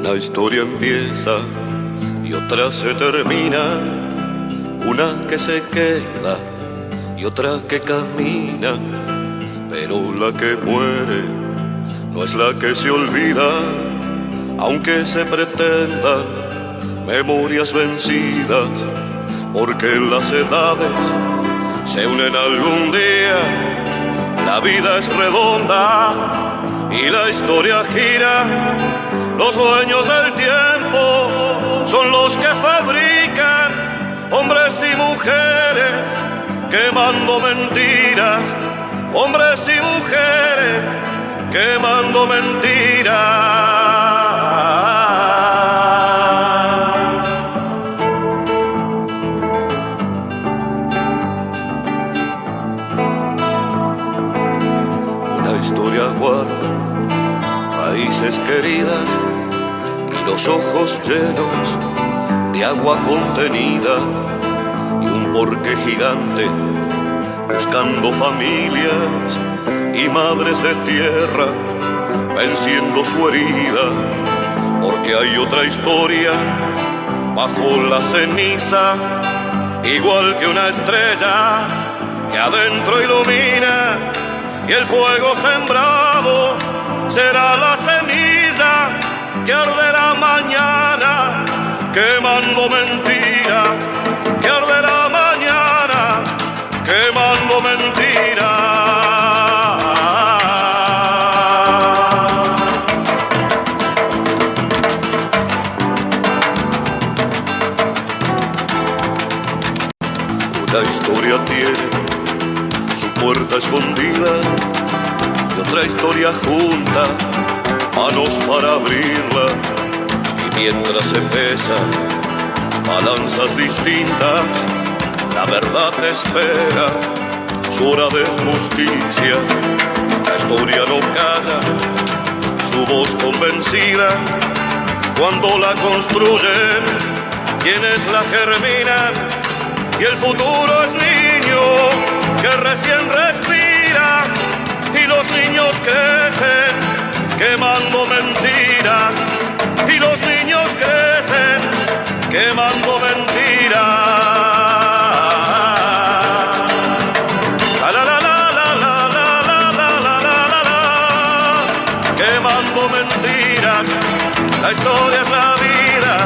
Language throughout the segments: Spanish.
Una historia empieza y otra se termina, una que se queda y otra que camina, pero la que muere no es la que se olvida, aunque se pretendan memorias vencidas, porque las edades se unen algún día, la vida es redonda y la historia gira. Los dueños del tiempo son los que fabrican hombres y mujeres quemando mentiras, hombres y mujeres quemando mentiras. Una historia guarda raíces queridas y los ojos llenos de agua contenida, y un porqué gigante buscando familias y madres de tierra venciendo su herida, porque hay otra historia bajo la ceniza, igual que una estrella que adentro ilumina, y el fuego sembrado será la semilla que arderá mañana, quemando mentiras, que arderá mañana, quemando mentiras. Una historia tiene su puerta escondida y otra historia junta manos para abrirla, y mientras se pesan balanzas distintas, la verdad espera su hora de justicia. La historia no calla su voz convencida cuando la construyen quienes la germinan, y el futuro es niño que recién respira, y los niños crecen quemando mentiras, y los niños crecen quemando mentiras. La la la la la la la la la la la, quemando mentiras. La historia es la vida,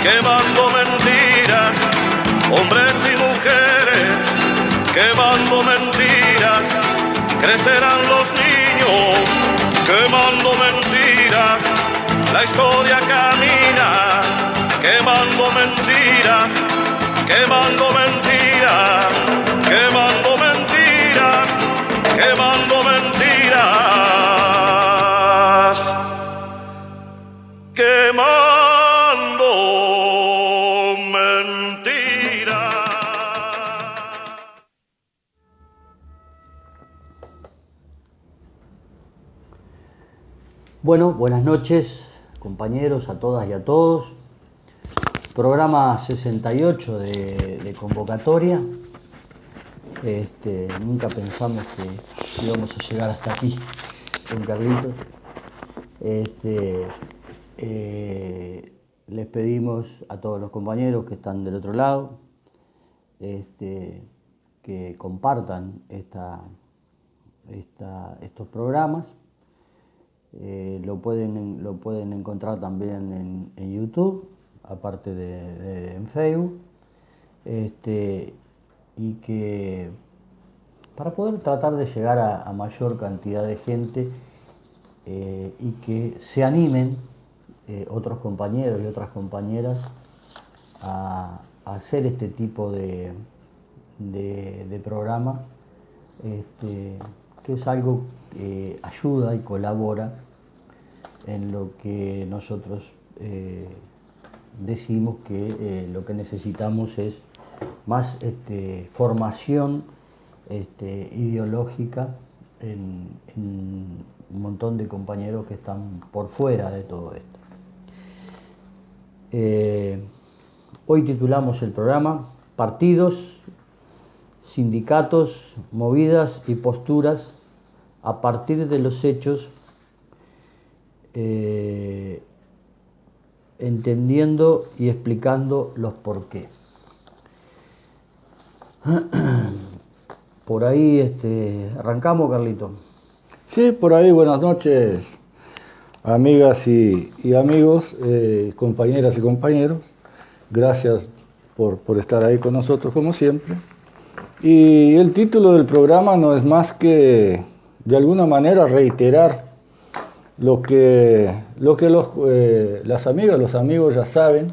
quemando mentiras. Hombres y mujeres quemando mentiras. Crecerán los niños quemando mentiras. La historia camina quemando mentiras, quemando mentiras, quemando mentiras, quemando mentiras, quemando mentiras. Bueno, buenas noches, compañeros, a todas y a todos. Programa 68 de convocatoria. Nunca pensamos que íbamos a llegar hasta aquí con Carlitos. Les pedimos a todos los compañeros que están del otro lado que compartan estos programas. Lo pueden encontrar también en YouTube, aparte de en Facebook, y que para poder tratar de llegar a mayor cantidad de gente y que se animen otros compañeros y otras compañeras a hacer este tipo de programa, que es algo que ayuda y colabora en lo que nosotros decimos que lo que necesitamos es más formación ideológica en un montón de compañeros que están por fuera de todo esto. Hoy titulamos el programa Partidos, Sindicatos, Movidas y Posturas a partir de los hechos entendiendo y explicando los por qué. Por ahí arrancamos, Carlito. Sí, por ahí, buenas noches, amigas y amigos, compañeras y compañeros. Gracias por estar ahí con nosotros como siempre. Y el título del programa no es más que, de alguna manera, reiterar lo que las amigas, los amigos ya saben,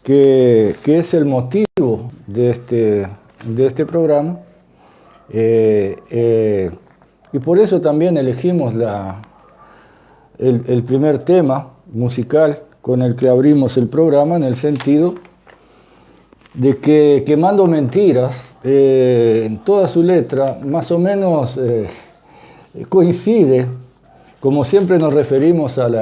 que es el motivo de este programa. Y por eso también elegimos el primer tema musical con el que abrimos el programa, en el sentido de que Quemando Mentiras, en toda su letra, más o menos coincide, como siempre nos referimos al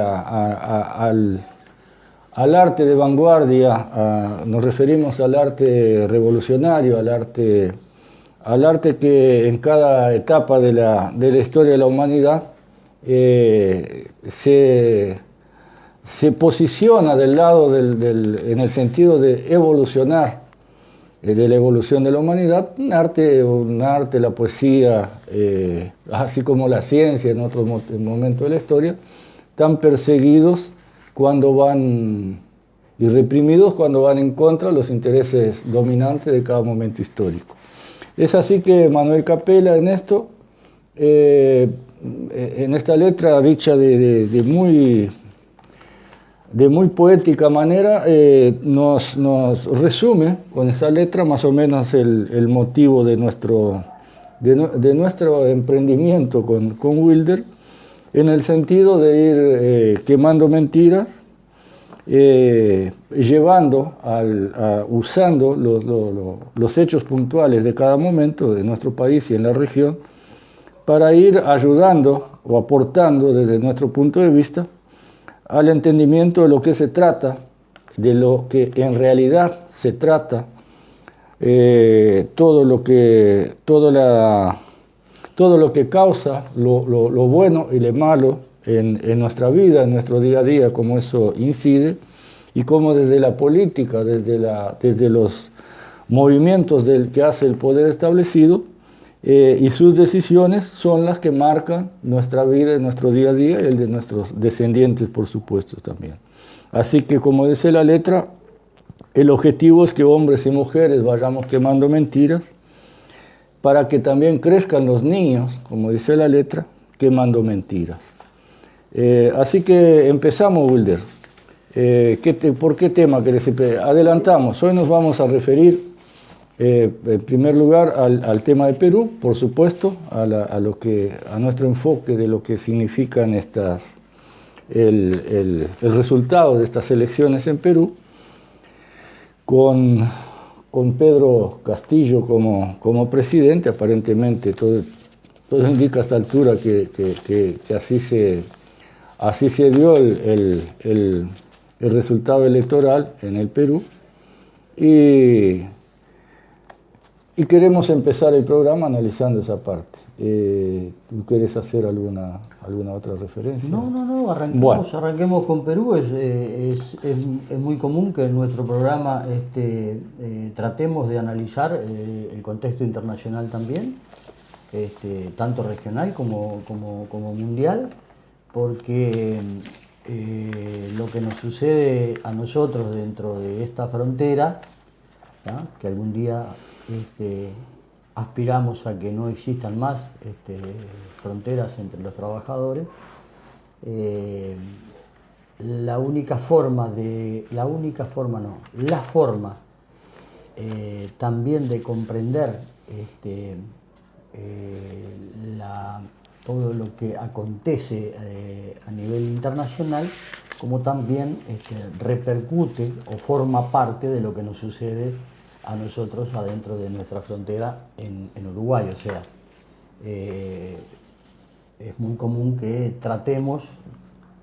arte de vanguardia, nos referimos al arte revolucionario, al arte que en cada etapa de la historia de la humanidad se posiciona del lado en el sentido de evolucionar, de la evolución de la humanidad, un arte, la poesía, así como la ciencia en otro momento de la historia, tan perseguidos cuando van y reprimidos cuando van en contra de los intereses dominantes de cada momento histórico. Es así que Manuel Capela en esto, en esta letra dicha de muy poética manera, nos resume con esa letra más o menos el motivo de nuestro emprendimiento con Wilder, en el sentido de ir quemando mentiras, llevando, usando los hechos puntuales de cada momento de nuestro país y en la región, para ir ayudando o aportando desde nuestro punto de vista al entendimiento de lo que se trata, de lo que en realidad se trata, todo lo que causa lo bueno y lo malo en nuestra vida, en nuestro día a día, cómo eso incide, y cómo desde la política, desde los movimientos que hace el poder establecido, y sus decisiones son las que marcan nuestra vida, nuestro día a día y el de nuestros descendientes, por supuesto, también. Así que, como dice la letra, el objetivo es que hombres y mujeres vayamos quemando mentiras para que también crezcan los niños, como dice la letra, quemando mentiras. Así que empezamos, Wilder. ¿Por qué tema querés? Adelantamos. Hoy nos vamos a referir, en primer lugar, al tema de Perú, por supuesto, a nuestro enfoque de lo que significan el resultado de estas elecciones en Perú, con Pedro Castillo como presidente. Aparentemente todo indica a esta altura que así se dio el resultado electoral en el Perú, y queremos empezar el programa analizando esa parte. ¿Tú quieres hacer alguna otra referencia? No, arranquemos con Perú. Es muy común que en nuestro programa tratemos de analizar el contexto internacional también, tanto regional como mundial, porque lo que nos sucede a nosotros dentro de esta frontera, ¿no?, que algún día aspiramos a que no existan más fronteras entre los trabajadores, la forma también de comprender todo lo que acontece a nivel internacional, como también repercute o forma parte de lo que nos sucede a nosotros adentro de nuestra frontera en Uruguay. O sea, es muy común que tratemos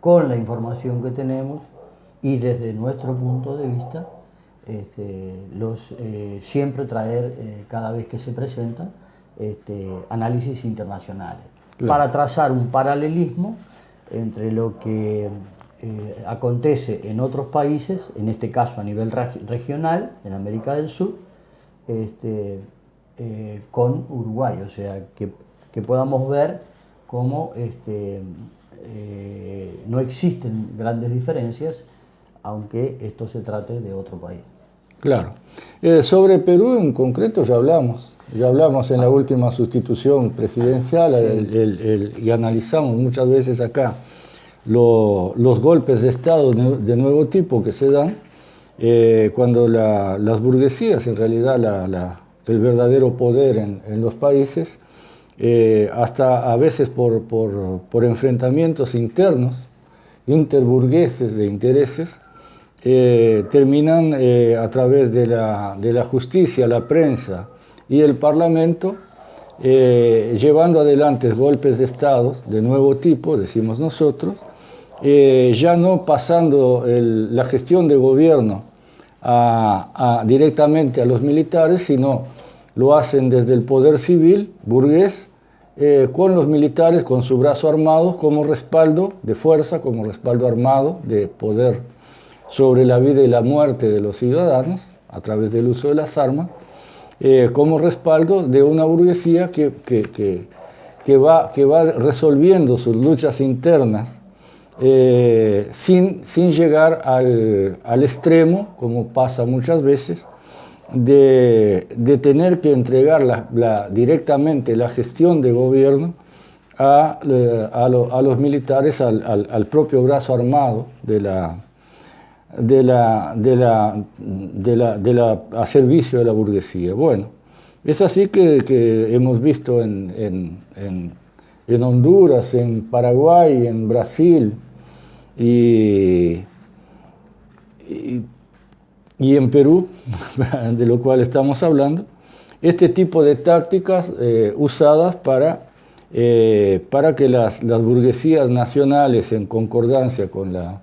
con la información que tenemos y desde nuestro punto de vista siempre traer, cada vez que se presentan, análisis internacionales, claro, para trazar un paralelismo entre lo que acontece en otros países, en este caso a nivel regional, en América del Sur, con Uruguay, o sea, que podamos ver cómo no existen grandes diferencias, aunque esto se trate de otro país. Claro. Sobre Perú en concreto ya hablamos en la última sustitución presidencial y analizamos muchas veces acá los golpes de Estado de nuevo tipo que se dan cuando las burguesías, en realidad el verdadero poder en los países, hasta a veces por enfrentamientos internos, interburgueses de intereses, terminan a través de la justicia, la prensa y el Parlamento llevando adelante golpes de Estado de nuevo tipo, decimos nosotros, ya no pasando la gestión de gobierno directamente a los militares, sino lo hacen desde el poder civil burgués, con los militares, con su brazo armado como respaldo de fuerza, como respaldo armado de poder sobre la vida y la muerte de los ciudadanos a través del uso de las armas, como respaldo de una burguesía que va resolviendo sus luchas internas sin llegar al extremo, como pasa muchas veces, de tener que entregar directamente la gestión de gobierno a los militares, al propio brazo armado a servicio de la burguesía. Bueno, es así que hemos visto en Honduras, en Paraguay, en Brasil y en Perú, de lo cual estamos hablando, este tipo de tácticas usadas para que las burguesías nacionales, en concordancia con la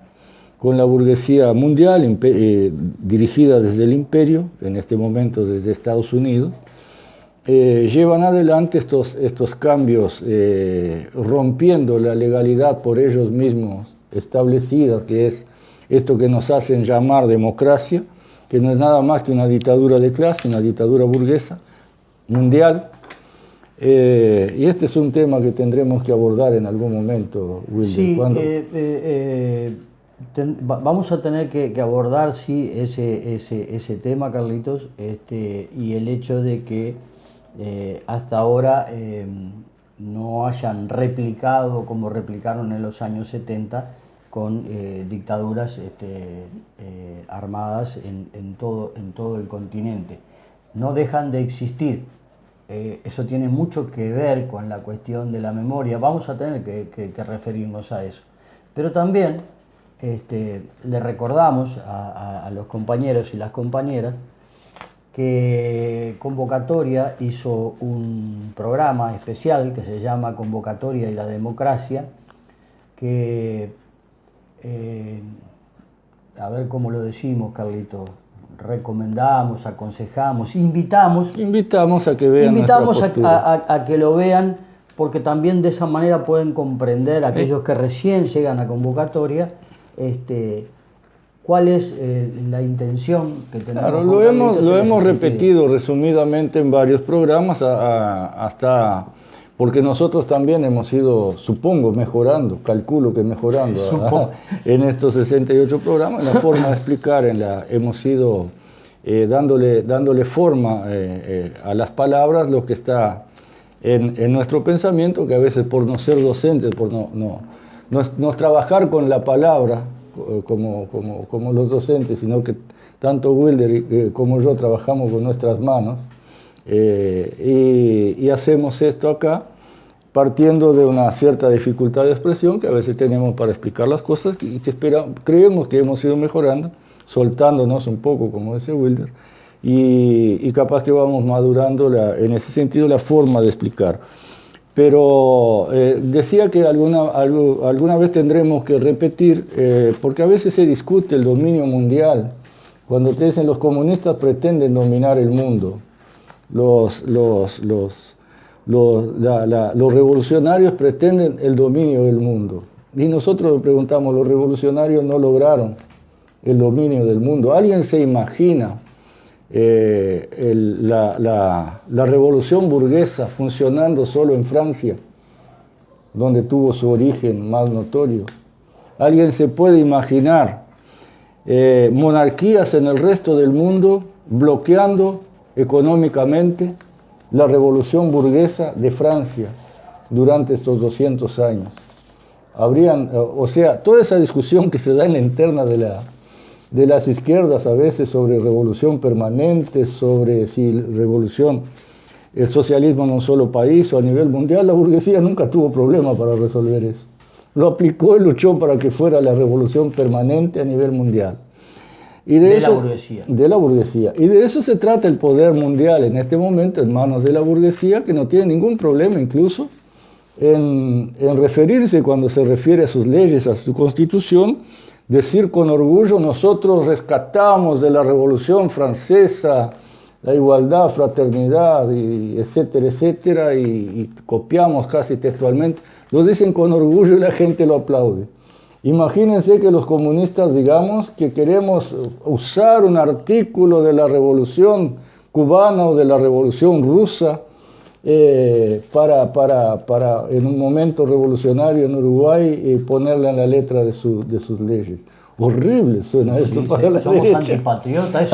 burguesía mundial, dirigida desde el imperio, en este momento desde Estados Unidos, llevan adelante estos cambios, rompiendo la legalidad por ellos mismos establecida, que es esto que nos hacen llamar democracia, que no es nada más que una dictadura de clase, una dictadura burguesa, mundial. Y este es un tema que tendremos que abordar en algún momento, Wilder. Sí, vamos a tener que abordar, sí, ese tema, Carlitos, y el hecho de que hasta ahora no hayan replicado como replicaron en los años 70 con dictaduras armadas en todo el continente. No dejan de existir. Eso tiene mucho que ver con la cuestión de la memoria. Vamos a tener que referirnos a eso. Pero también le recordamos a los compañeros y las compañeras que Convocatoria hizo un programa especial que se llama Convocatoria y la Democracia, que, a ver cómo lo decimos, Carlito, recomendamos, aconsejamos, invitamos a que vean nuestra postura. a que lo vean, porque también de esa manera pueden comprender aquellos que recién llegan a Convocatoria cuál es la intención que tenemos. Claro, lo hemos repetido resumidamente en varios programas, hasta porque nosotros también hemos ido, supongo, mejorando, calculo que mejorando en estos 68 programas, la forma de explicar, hemos ido dándole forma a las palabras, lo que está en nuestro pensamiento, que a veces por no ser docentes, por no trabajar con la palabra, como los docentes, sino que tanto Wilder como yo trabajamos con nuestras manos y hacemos esto acá partiendo de una cierta dificultad de expresión que a veces tenemos para explicar las cosas y que creemos que hemos ido mejorando, soltándonos un poco, como dice Wilder, y capaz que vamos madurando en ese sentido la forma de explicar. Pero decía que alguna vez tendremos que repetir, porque a veces se discute el dominio mundial. Cuando te dicen los comunistas pretenden dominar el mundo, los revolucionarios pretenden el dominio del mundo. Y nosotros le preguntamos, los revolucionarios no lograron el dominio del mundo. ¿Alguien se imagina la revolución burguesa funcionando solo en Francia, donde tuvo su origen más notorio? ¿Alguien se puede imaginar monarquías en el resto del mundo bloqueando económicamente la revolución burguesa de Francia durante estos 200 años? O sea, toda esa discusión que se da en la interna de las izquierdas a veces sobre revolución permanente, sobre si el socialismo en un solo país o a nivel mundial, la burguesía nunca tuvo problema para resolver eso. Lo aplicó y luchó para que fuera la revolución permanente a nivel mundial. Y de la burguesía. De la burguesía. Y de eso se trata el poder mundial en este momento, en manos de la burguesía, que no tiene ningún problema incluso en referirse, cuando se refiere a sus leyes, a su constitución, decir con orgullo: nosotros rescatamos de la Revolución Francesa la igualdad, fraternidad, y etcétera, etcétera, y copiamos casi textualmente. Lo dicen con orgullo y la gente lo aplaude. Imagínense que los comunistas digamos que queremos usar un artículo de la Revolución cubana o de la Revolución rusa para en un momento revolucionario en Uruguay ponerla en la letra de sus leyes. Horrible suena eso para la somos derecha. Antipatriotas,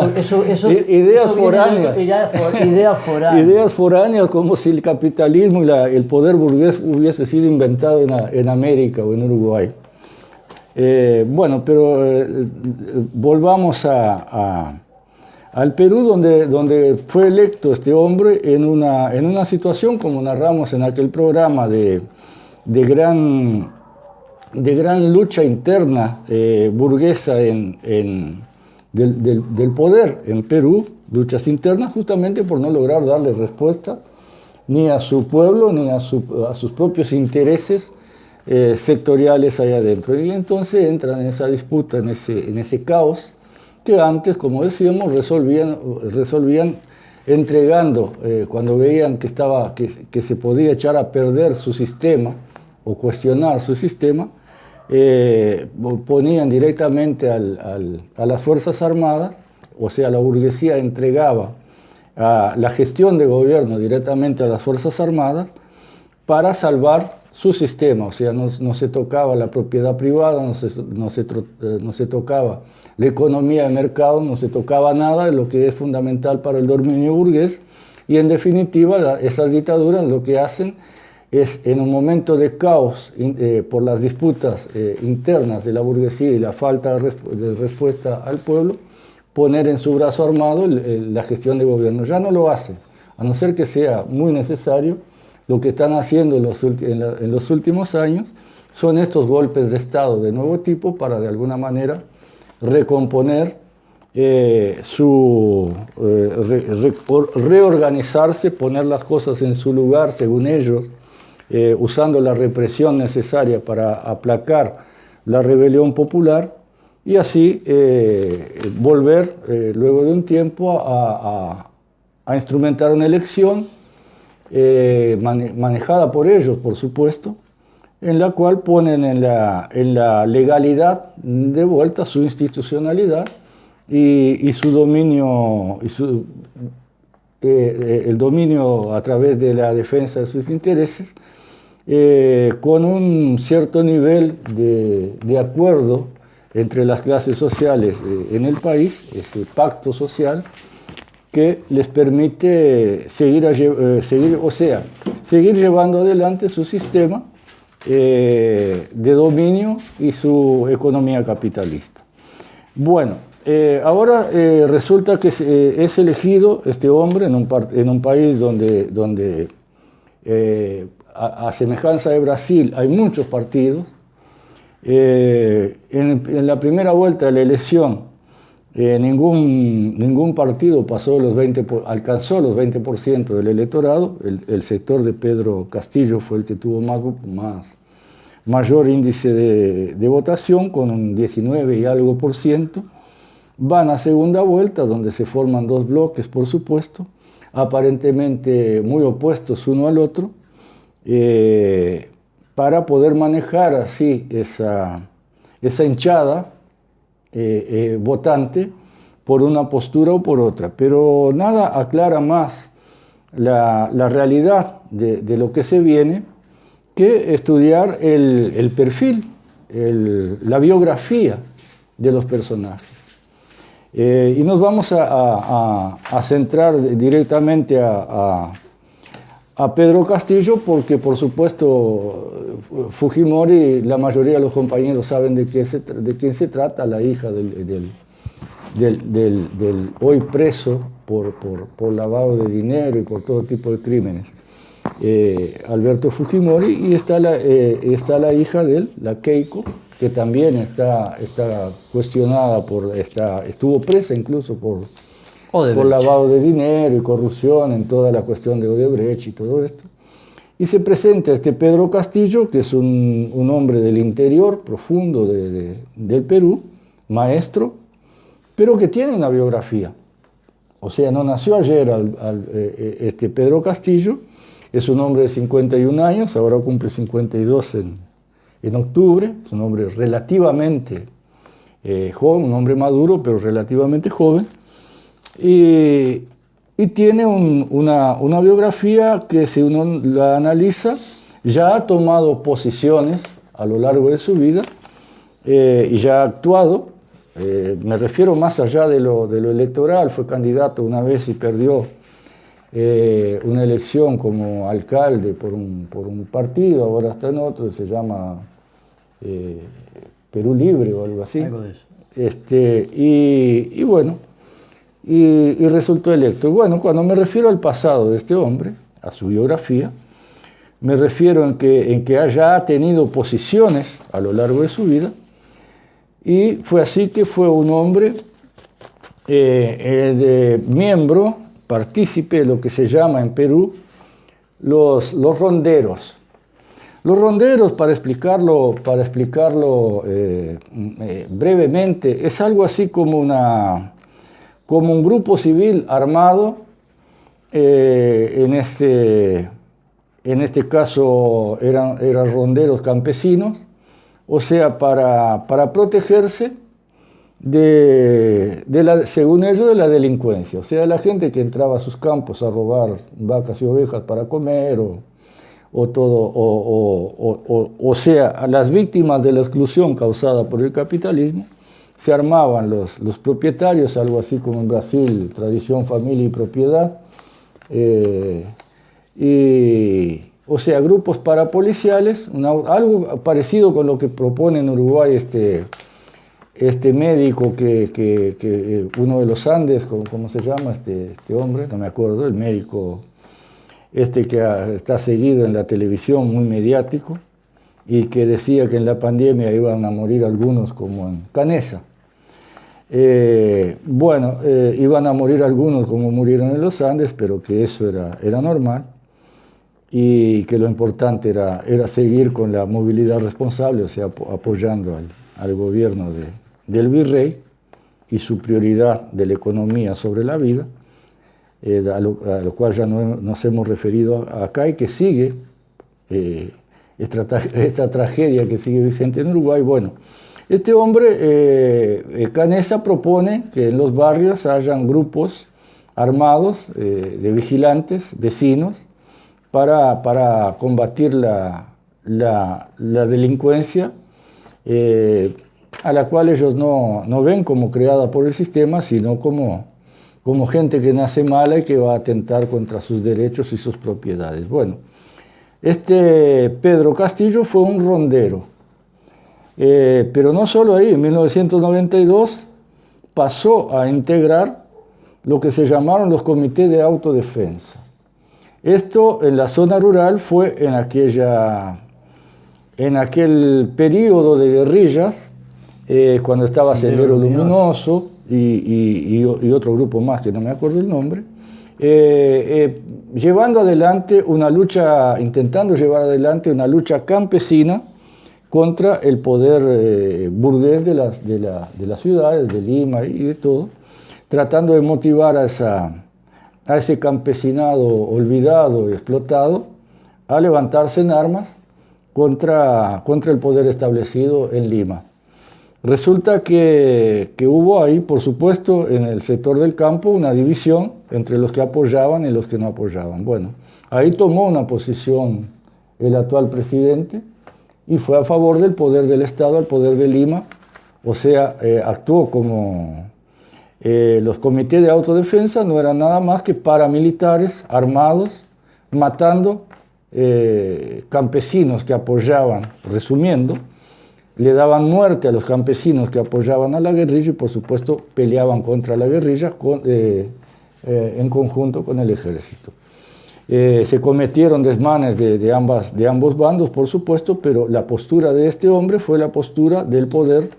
Ideas foráneas. Ideas foráneas, como si el capitalismo y el poder burgués hubiese sido inventado en América o en Uruguay. Bueno, pero volvamos al Perú, donde fue electo este hombre en una situación, como narramos en aquel programa, de gran lucha interna burguesa del poder en Perú, luchas internas justamente por no lograr darle respuesta ni a su pueblo ni a sus propios intereses sectoriales allá adentro. Y entonces entran en esa disputa, en ese caos, que antes, como decíamos, resolvían entregando, cuando veían que se podía echar a perder su sistema o cuestionar su sistema, ponían directamente a las Fuerzas Armadas, o sea, la burguesía entregaba la gestión de gobierno directamente a las Fuerzas Armadas para salvar su sistema. O sea, no se tocaba la propiedad privada, no se tocaba la economía de mercado, no se tocaba nada de lo que es fundamental para el dominio burgués, y en definitiva esas dictaduras lo que hacen es, en un momento de caos por las disputas internas de la burguesía y la falta de respuesta al pueblo, poner en su brazo armado la gestión de gobierno. Ya no lo hacen, a no ser que sea muy necesario. Lo que están haciendo en los últimos años son estos golpes de Estado de nuevo tipo para de alguna manera recomponer reorganizarse, poner las cosas en su lugar según ellos, usando la represión necesaria para aplacar la rebelión popular, y así volver luego de un tiempo a instrumentar una elección manejada por ellos, por supuesto, en la cual ponen en la legalidad de vuelta su institucionalidad y su dominio, el dominio a través de la defensa de sus intereses, con un cierto nivel de acuerdo entre las clases sociales en el país, ese pacto social que les permite seguir llevando adelante su sistema de dominio y su economía capitalista. Bueno, ahora resulta que es elegido este hombre en un país donde a semejanza de Brasil hay muchos partidos. En la primera vuelta de la elección ningún partido alcanzó los 20% del electorado. El sector de Pedro Castillo fue el que tuvo mayor índice de votación, con un 19 y algo por ciento. Van a segunda vuelta, donde se forman dos bloques, por supuesto, aparentemente muy opuestos uno al otro, para poder manejar así esa hinchada votante por una postura o por otra. Pero nada aclara más la realidad de lo que se viene que estudiar el perfil, la biografía de los personajes. Y nos vamos a centrar directamente a Pedro Castillo porque, por supuesto, Fujimori, la mayoría de los compañeros saben de quién se trata, la hija del hoy preso por lavado de dinero y por todo tipo de crímenes, Alberto Fujimori, y está la hija de él, la Keiko, que también está cuestionada estuvo presa incluso por lavado de dinero y corrupción en toda la cuestión de Odebrecht y todo esto. Y se presenta este Pedro Castillo, que es un hombre del interior profundo del Perú, maestro, pero que tiene una biografía. O sea, no nació ayer este Pedro Castillo, es un hombre de 51 años, ahora cumple 52 en octubre, es un hombre relativamente joven, un hombre maduro, pero relativamente joven, y tiene una biografía que, si uno la analiza, ya ha tomado posiciones a lo largo de su vida y ya ha actuado. Me refiero más allá de lo electoral, fue candidato una vez y perdió una elección como alcalde por un partido, ahora está en otro, se llama Perú Libre o algo así. Algo de eso. Y bueno, y resultó electo. Y bueno, cuando me refiero al pasado de este hombre, a su biografía, me refiero en que haya tenido posiciones a lo largo de su vida, y fue así que fue un hombre miembro, partícipe de lo que se llama en Perú los ronderos. Los ronderos, para explicarlo brevemente, es algo así como un grupo civil armado, en este caso eran ronderos campesinos, o sea, para protegerse según ellos, de la delincuencia, o sea, la gente que entraba a sus campos a robar vacas y ovejas para comer, o sea, a las víctimas de la exclusión causada por el capitalismo, se armaban los propietarios, algo así como en Brasil, tradición, familia y propiedad, o sea, grupos parapoliciales, algo parecido con lo que propone en Uruguay este médico que uno de los Andes, ¿cómo se llama este hombre? No me acuerdo, el médico que está seguido en la televisión, muy mediático, y que decía que en la pandemia iban a morir algunos, como en Canessa. Iban a morir algunos como murieron en los Andes, pero que eso era normal, y que lo importante era seguir con la movilidad responsable, o sea, apoyando al gobierno del virrey y su prioridad de la economía sobre la vida, a lo cual ya nos hemos referido acá, y que sigue esta tragedia que sigue vigente en Uruguay. Bueno, este hombre, Canessa, propone que en los barrios hayan grupos armados de vigilantes, vecinos, para combatir la delincuencia, a la cual ellos no ven como creada por el sistema, sino como gente que nace mala y que va a atentar contra sus derechos y sus propiedades. Bueno, este Pedro Castillo fue un rondero, pero no solo ahí. En 1992 pasó a integrar lo que se llamaron los comités de autodefensa. Esto en la zona rural fue en aquel periodo de guerrillas, cuando estaba Sendero Luminoso y otro grupo más que no me acuerdo el nombre, intentando llevar adelante una lucha campesina contra el poder burgués de las ciudades, de Lima y de todo, tratando de motivar a ese campesinado olvidado y explotado a levantarse en armas contra el poder establecido en Lima. Resulta que hubo ahí, por supuesto, en el sector del campo una división entre los que apoyaban y los que no apoyaban. Bueno, ahí tomó una posición el actual presidente y fue a favor del poder del Estado, al poder de Lima, o sea, actuó como los comités de autodefensa no eran nada más que paramilitares armados, matando campesinos que apoyaban, resumiendo, le daban muerte a los campesinos que apoyaban a la guerrilla y por supuesto peleaban contra la guerrilla en conjunto con el ejército. Se cometieron desmanes de ambos bandos, por supuesto, pero la postura de este hombre fue la postura del poder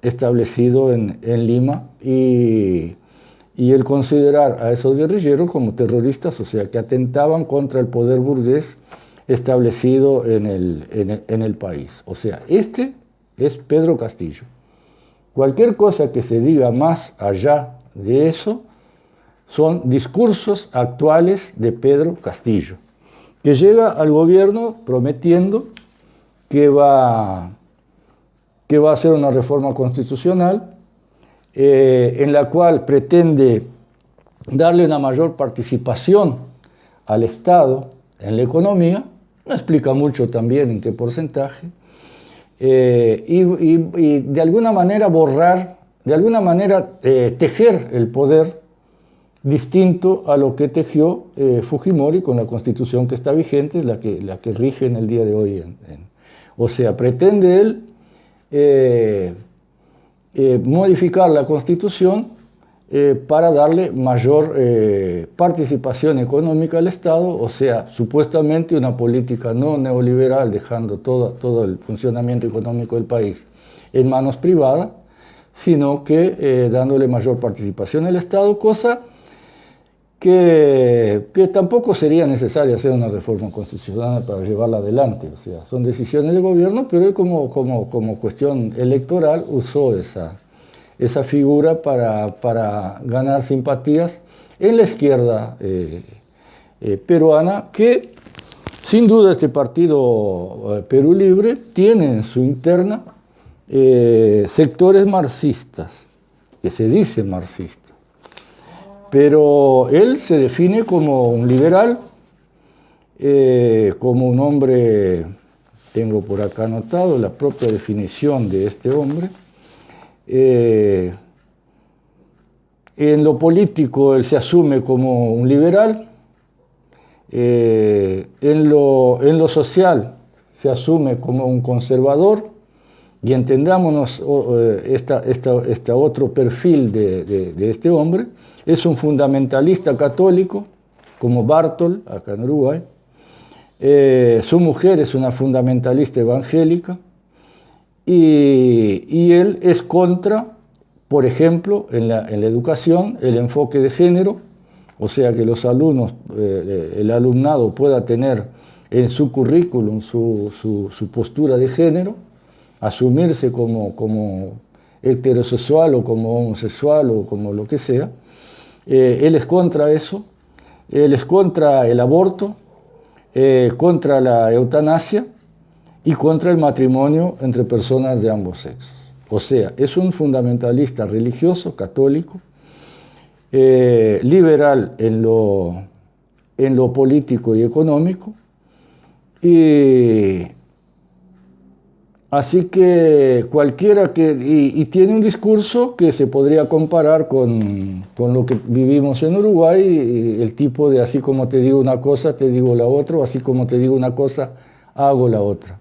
establecido en Lima y el considerar a esos guerrilleros como terroristas, o sea, que atentaban contra el poder burgués establecido en el país. O sea, este es Pedro Castillo. Cualquier cosa que se diga más allá de eso son discursos actuales de Pedro Castillo, que llega al gobierno prometiendo que va a hacer una reforma constitucional en la cual pretende darle una mayor participación al Estado en la economía, no explica mucho también en qué porcentaje, y de alguna manera tejer el poder distinto a lo que tejió Fujimori con la constitución que está vigente, la que rige en el día de hoy. O sea, pretende él modificar la constitución para darle mayor participación económica al Estado, o sea, supuestamente una política no neoliberal, dejando todo el funcionamiento económico del país en manos privadas, sino que dándole mayor participación al Estado, cosa que tampoco sería necesaria hacer una reforma constitucional para llevarla adelante. O sea, son decisiones de gobierno, pero él como cuestión electoral usó esa figura para ganar simpatías en la izquierda peruana, que sin duda este partido Perú Libre tiene en su interna sectores marxistas, que se dicen marxistas. Pero él se define como un liberal, como un hombre, tengo por acá anotado la propia definición de este hombre. En lo político él se asume como un liberal, en lo social se asume como un conservador, y entendámonos este otro perfil de este hombre. Es un fundamentalista católico, como Bartol, acá en Uruguay. Su mujer es una fundamentalista evangélica. Y él es contra, por ejemplo, en la educación, el enfoque de género, o sea, que los alumnos, el alumnado pueda tener en su currículum su postura de género, asumirse como heterosexual o como homosexual o como lo que sea. Él es contra eso, él es contra el aborto, contra la eutanasia y contra el matrimonio entre personas de ambos sexos. O sea, es un fundamentalista religioso, católico, liberal en lo político y económico, y así que cualquiera y tiene un discurso que se podría comparar con lo que vivimos en Uruguay, el tipo de así como te digo una cosa, te digo la otra, o así como te digo una cosa, hago la otra.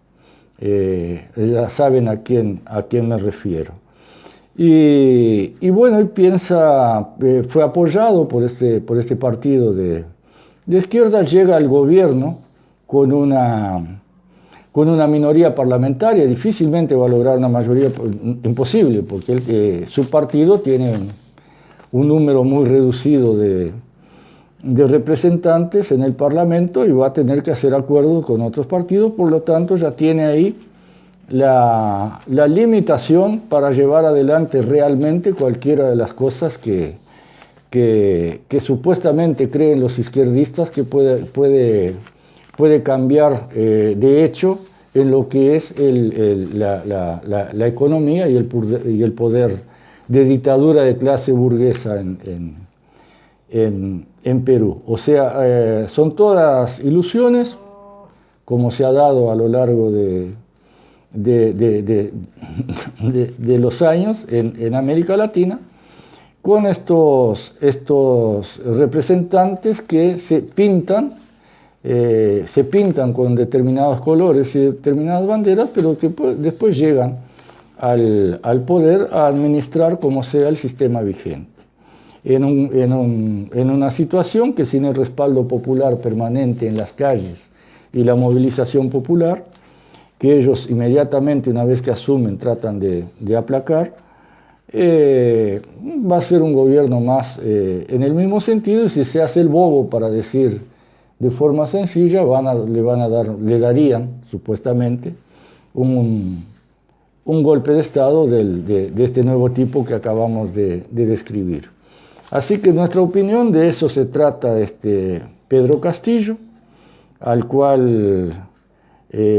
Ya saben a quién me refiero. Y bueno, él piensa, fue apoyado por este partido de izquierda, llega al gobierno con una minoría parlamentaria, difícilmente va a lograr una mayoría, imposible, porque su partido tiene un número muy reducido de representantes en el Parlamento y va a tener que hacer acuerdos con otros partidos, por lo tanto ya tiene ahí la limitación para llevar adelante realmente cualquiera de las cosas que supuestamente creen los izquierdistas que puede cambiar de hecho en lo que es la economía y el poder de dictadura de clase burguesa en Perú. O sea, son todas ilusiones, como se ha dado a lo largo de los años en América Latina, con estos representantes que se pintan con determinados colores y determinadas banderas, pero que después llegan al poder a administrar como sea el sistema vigente. En una situación que sin el respaldo popular permanente en las calles y la movilización popular, que ellos inmediatamente, una vez que asumen, tratan de aplacar, va a ser un gobierno más en el mismo sentido, y si se hace el bobo para decir de forma sencilla, le darían supuestamente un golpe de Estado de este nuevo tipo que acabamos de describir. Así que nuestra opinión, de eso se trata Pedro Castillo, al cual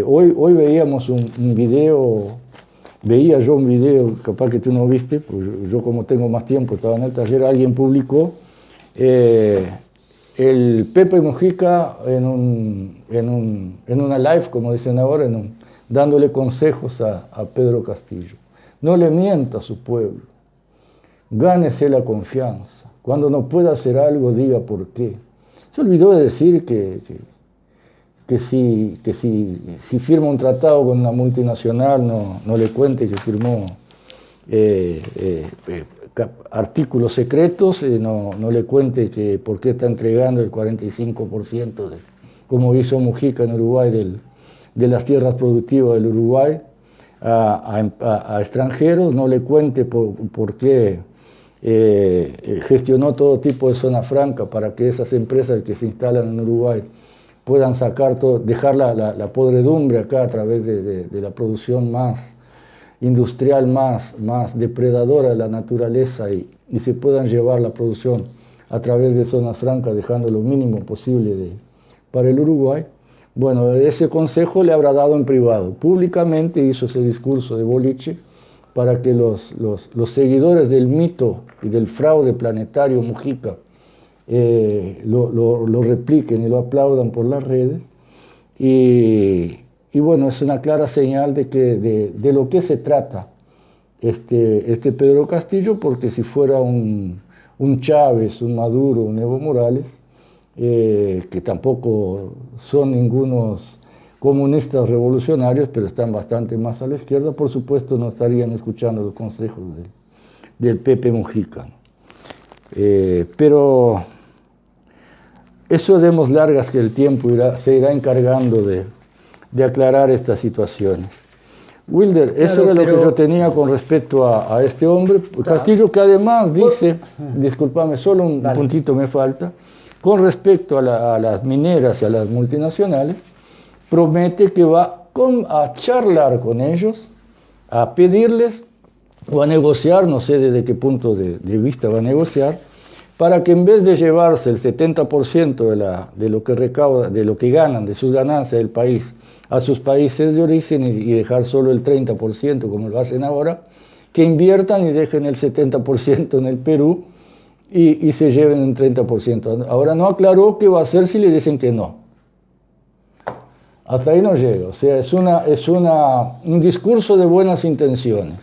hoy veíamos un video. Veía yo un video, capaz que tú no viste, pues yo como tengo más tiempo, estaba en el taller, alguien publicó el Pepe Mujica en una live, como dicen ahora, dándole consejos a Pedro Castillo. No le mienta a su pueblo, gánese la confianza, cuando no pueda hacer algo diga por qué. Se olvidó de decir que si firma un tratado con una multinacional, no le cuente que firmó artículos secretos, no le cuente que por qué está entregando el 45%, como hizo Mujica en Uruguay, de las tierras productivas del Uruguay a extranjeros, no le cuente por qué gestionó todo tipo de zona franca para que esas empresas que se instalan en Uruguay puedan sacar todo, dejar la podredumbre acá a través de la producción más industrial, más depredadora de la naturaleza, y se puedan llevar la producción a través de zonas francas, dejando lo mínimo posible para el Uruguay. Bueno, ese consejo le habrá dado en privado. Públicamente hizo ese discurso de boliche para que los seguidores del mito y del fraude planetario Mujica lo repliquen y lo aplaudan por las redes, y bueno, es una clara señal de lo que se trata este Pedro Castillo, porque si fuera un Chávez, un Maduro, un Evo Morales, que tampoco son ningunos comunistas revolucionarios, pero están bastante más a la izquierda, por supuesto no estarían escuchando los consejos del Pepe Mujica. Pero eso demos largas, que el tiempo se irá encargando de aclarar estas situaciones. Wilder, eso era lo que yo tenía con respecto a este hombre. Castillo, que además dice, discúlpame, solo un puntito me falta, con respecto a las mineras y a las multinacionales, promete que va a charlar con ellos, a pedirles o a negociar, no sé desde qué punto de vista va a negociar, para que en vez de llevarse el 70% de lo que recauda, de lo que ganan, de sus ganancias del país, a sus países de origen, y dejar solo el 30%, como lo hacen ahora, que inviertan y dejen el 70% en el Perú y se lleven un 30%. Ahora no aclaró qué va a hacer si le dicen que no. Hasta ahí no llega. O sea, es un discurso de buenas intenciones.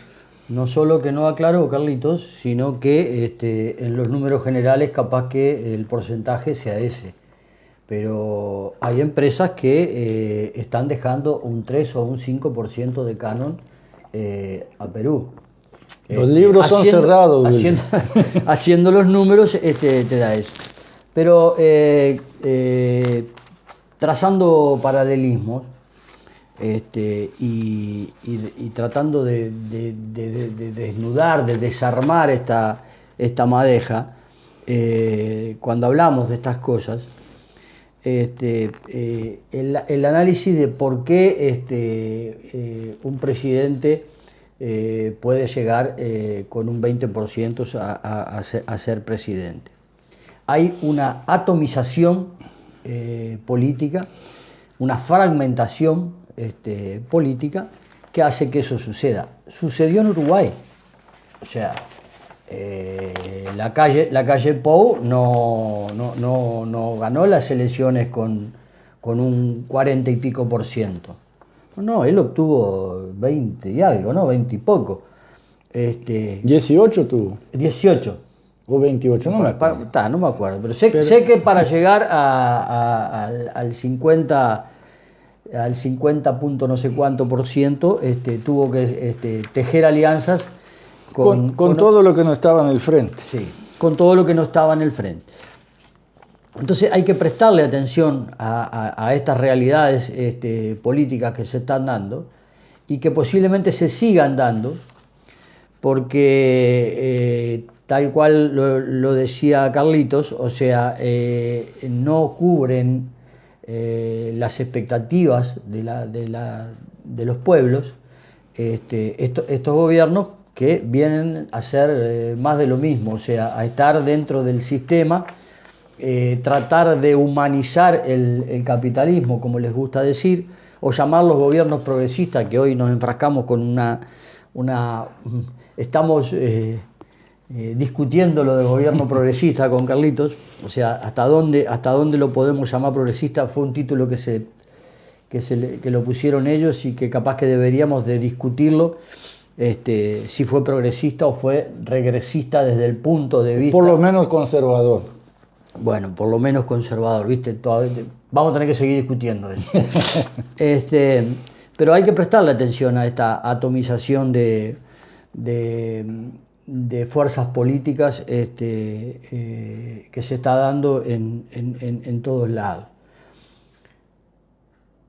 No solo que no aclaró, Carlitos, sino que en los números generales capaz que el porcentaje sea ese. Pero hay empresas que están dejando un 3 o un 5% de canon a Perú. Los libros son cerrados. Haciendo los números te da eso. Pero trazando paralelismos, y tratando de desnudar, de desarmar esta madeja, cuando hablamos de estas cosas, el análisis de por qué un presidente puede llegar con un 20% a ser presidente. Hay una atomización política, una fragmentación política que hace que eso suceda. Sucedió en Uruguay. O sea, la calle Pou no ganó las elecciones con un 40 y pico por ciento. No, él obtuvo 20 y algo, ¿no? 20 y poco. 18 tuvo. 18. O 28, no me acuerdo. No me acuerdo, pero sé que para llegar al 50, al 50 punto no sé cuánto por ciento, tuvo que tejer alianzas con todo lo que no estaba en el frente. Sí, con todo lo que no estaba en el frente. Entonces hay que prestarle atención a estas realidades políticas que se están dando y que posiblemente se sigan dando, porque tal cual lo decía Carlitos, o sea, no cubren las expectativas de los pueblos, estos gobiernos que vienen a hacer más de lo mismo, o sea, a estar dentro del sistema, tratar de humanizar el capitalismo, como les gusta decir, o llamar los gobiernos progresistas, que hoy nos enfrascamos con estamos discutiendo lo del gobierno progresista con Carlitos, o sea, hasta dónde lo podemos llamar progresista. Fue un título que lo pusieron ellos y que capaz que deberíamos de discutirlo, si fue progresista o fue regresista desde el punto de vista... Por lo menos conservador. Bueno, por lo menos conservador, ¿viste? Vamos a tener que seguir discutiendo eso. Pero hay que prestarle atención a esta atomización de fuerzas políticas que se está dando en todos lados.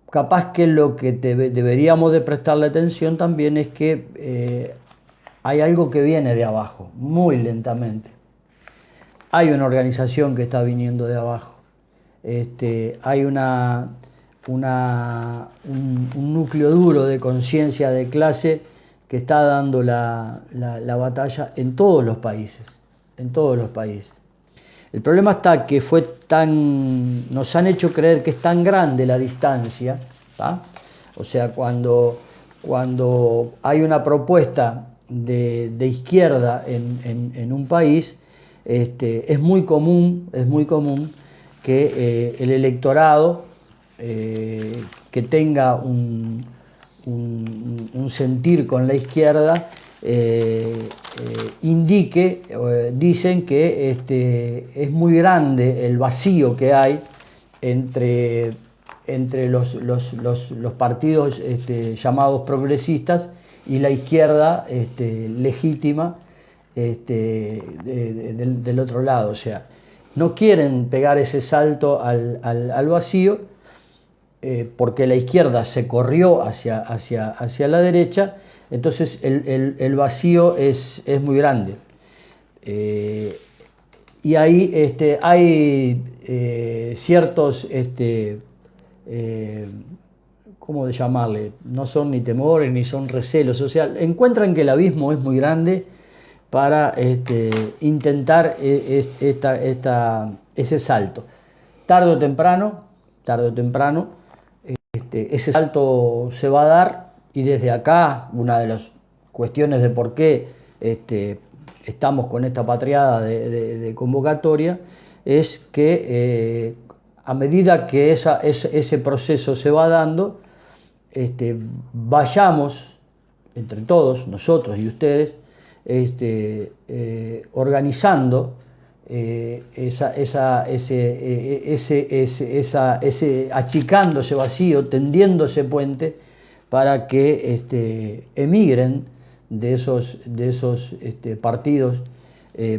Capaz que lo que deberíamos de prestarle atención también es que hay algo que viene de abajo, muy lentamente. Hay una organización que está viniendo de abajo. Hay un núcleo duro de conciencia de clase que está dando la batalla en todos los países. En todos los países. El problema está que nos han hecho creer que es tan grande la distancia, ¿tá? O sea, cuando hay una propuesta de izquierda en un país, es muy común que el electorado que tenga un sentir con la izquierda dicen que es muy grande el vacío que hay entre los partidos llamados progresistas y la izquierda legítima del otro lado. O sea, no quieren pegar ese salto al vacío, porque la izquierda se corrió hacia la derecha. Entonces el vacío es muy grande. Y ahí hay ciertos, ¿cómo de llamarle? No son ni temores ni son recelos. O sea, encuentran que el abismo es muy grande para intentar ese salto. Tarde o temprano, ese salto se va a dar, y desde acá una de las cuestiones de por qué estamos con esta patriada de convocatoria es que a medida que ese proceso se va dando, vayamos entre todos, nosotros y ustedes, organizando achicando ese vacío, tendiendo ese puente para que emigren de esos partidos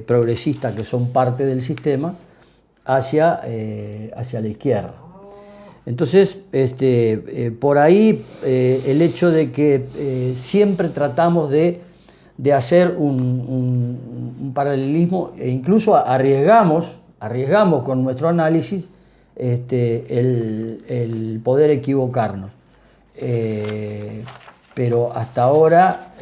progresistas que son parte del sistema hacia la izquierda. Entonces, por ahí el hecho de que siempre tratamos de hacer un paralelismo, e incluso arriesgamos con nuestro análisis el poder equivocarnos. Pero hasta ahora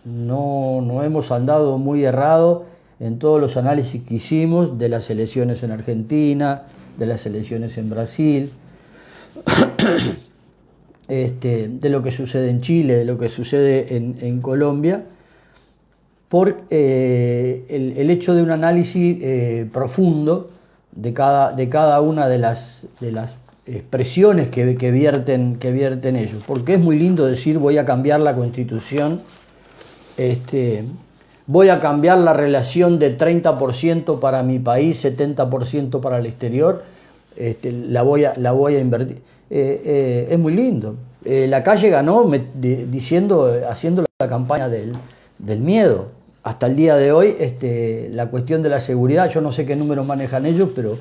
no hemos andado muy errado en todos los análisis que hicimos de las elecciones en Argentina, de las elecciones en Brasil. de lo que sucede en Chile, de lo que sucede en Colombia, por el hecho de un análisis profundo de cada una de las expresiones que vierten ellos. Porque es muy lindo decir voy a cambiar la Constitución, voy a cambiar la relación de 30% para mi país, 70% para el exterior, la voy a invertir. Es muy lindo. La Calle ganó haciendo la campaña del miedo. Hasta el día de hoy, la cuestión de la seguridad, yo no sé qué números manejan ellos, pero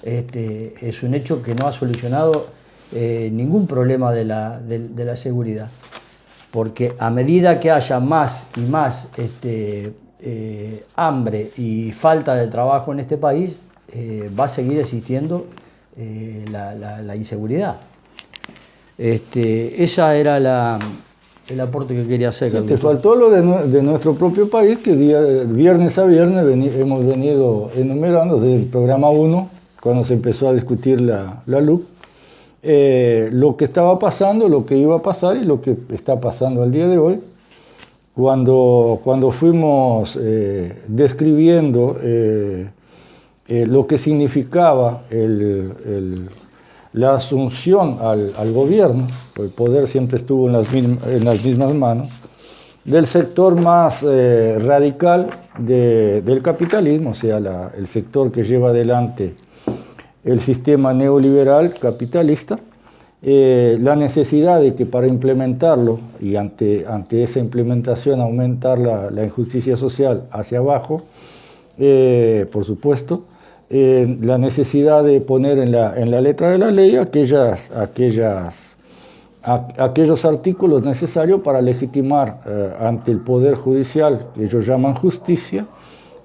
es un hecho que no ha solucionado ningún problema de la seguridad. Porque a medida que haya más y más hambre y falta de trabajo en este país, va a seguir existiendo la inseguridad. Esa era el aporte que quería hacer. Sí, te faltó lo de nuestro propio país, que viernes a viernes hemos venido enumerando desde el programa 1, cuando se empezó a discutir la LUC, lo que estaba pasando, lo que iba a pasar y lo que está pasando al día de hoy. Cuando fuimos describiendo lo que significaba la asunción al gobierno, el poder siempre estuvo en las mismas manos, del sector más radical del capitalismo, o sea, el sector que lleva adelante el sistema neoliberal capitalista, la necesidad de que para implementarlo y ante esa implementación aumentar la injusticia social hacia abajo, por supuesto, la necesidad de poner en la letra de la ley aquellos artículos necesarios para legitimar ante el Poder Judicial, que ellos llaman justicia,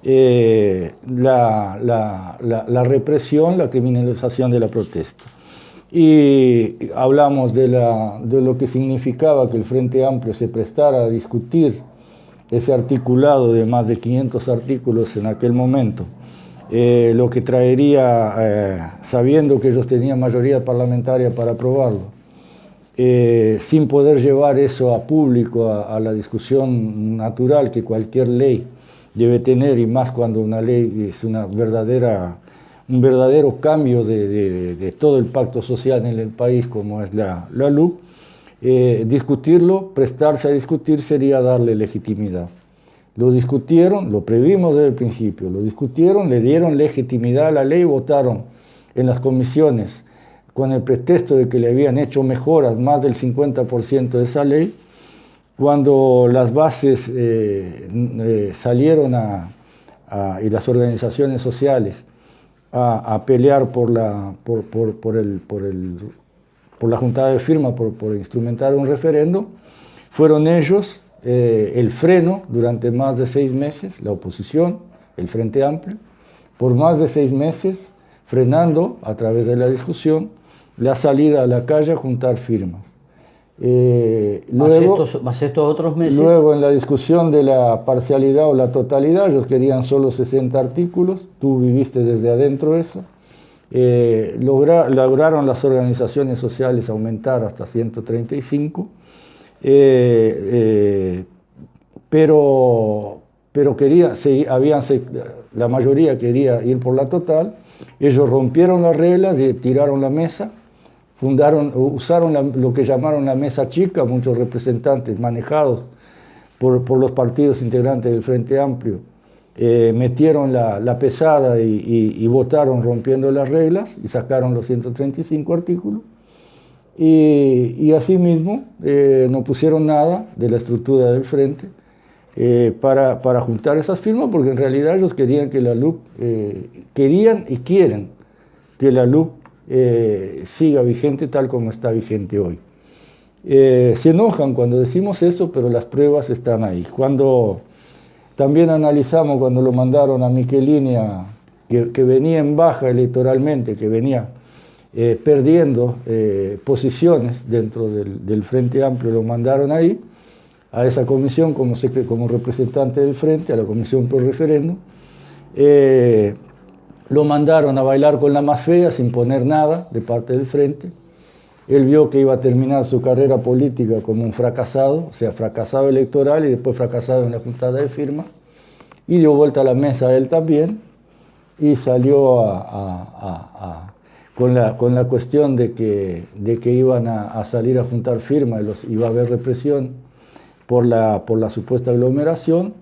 la represión, la criminalización de la protesta. Y hablamos de lo que significaba que el Frente Amplio se prestara a discutir ese articulado de más de 500 artículos en aquel momento, lo que traería, sabiendo que ellos tenían mayoría parlamentaria para aprobarlo, sin poder llevar eso a público, a la discusión natural que cualquier ley debe tener, y más cuando una ley es un verdadero cambio de todo el pacto social en el país, como es la LUC. Discutirlo, prestarse a discutir, sería darle legitimidad. Lo discutieron, lo previmos desde el principio, lo discutieron, le dieron legitimidad a la ley, votaron en las comisiones con el pretexto de que le habían hecho mejoras, más del 50% de esa ley. Cuando las bases salieron y las organizaciones sociales a pelear por la juntada de firma, por instrumentar un referendo, fueron ellos el freno durante más de 6 meses, la oposición, el Frente Amplio, por más de 6 meses, frenando a través de la discusión la salida a la calle a juntar firmas. Más estos otros meses. Luego, en la discusión de la parcialidad o la totalidad, ellos querían solo 60 artículos, tú viviste desde adentro eso. Lograron las organizaciones sociales aumentar hasta 135, pero la mayoría quería ir por la total. Ellos rompieron las reglas, tiraron la mesa, usaron lo que llamaron la mesa chica, muchos representantes manejados por los partidos integrantes del Frente Amplio, metieron la pesada y votaron rompiendo las reglas y sacaron los 135 artículos. Y asimismo no pusieron nada de la estructura del Frente para juntar esas firmas, porque en realidad ellos querían que la LUC, querían y quieren que la LUC siga vigente tal como está vigente hoy. Se enojan cuando decimos eso, pero las pruebas están ahí. Cuando también analizamos cuando lo mandaron a Michelini, que venía en baja electoralmente, que venía perdiendo posiciones dentro del Frente Amplio, lo mandaron ahí, a esa comisión como representante del Frente, a la comisión por referéndum. Lo mandaron a bailar con la más fea sin poner nada de parte del Frente. Él vio que iba a terminar su carrera política como un fracasado, o sea, fracasado electoral y después fracasado en la juntada de firma, y dio vuelta a la mesa a él también, y salió con la cuestión de que iban a salir a juntar firmas, iba a haber represión por la supuesta aglomeración,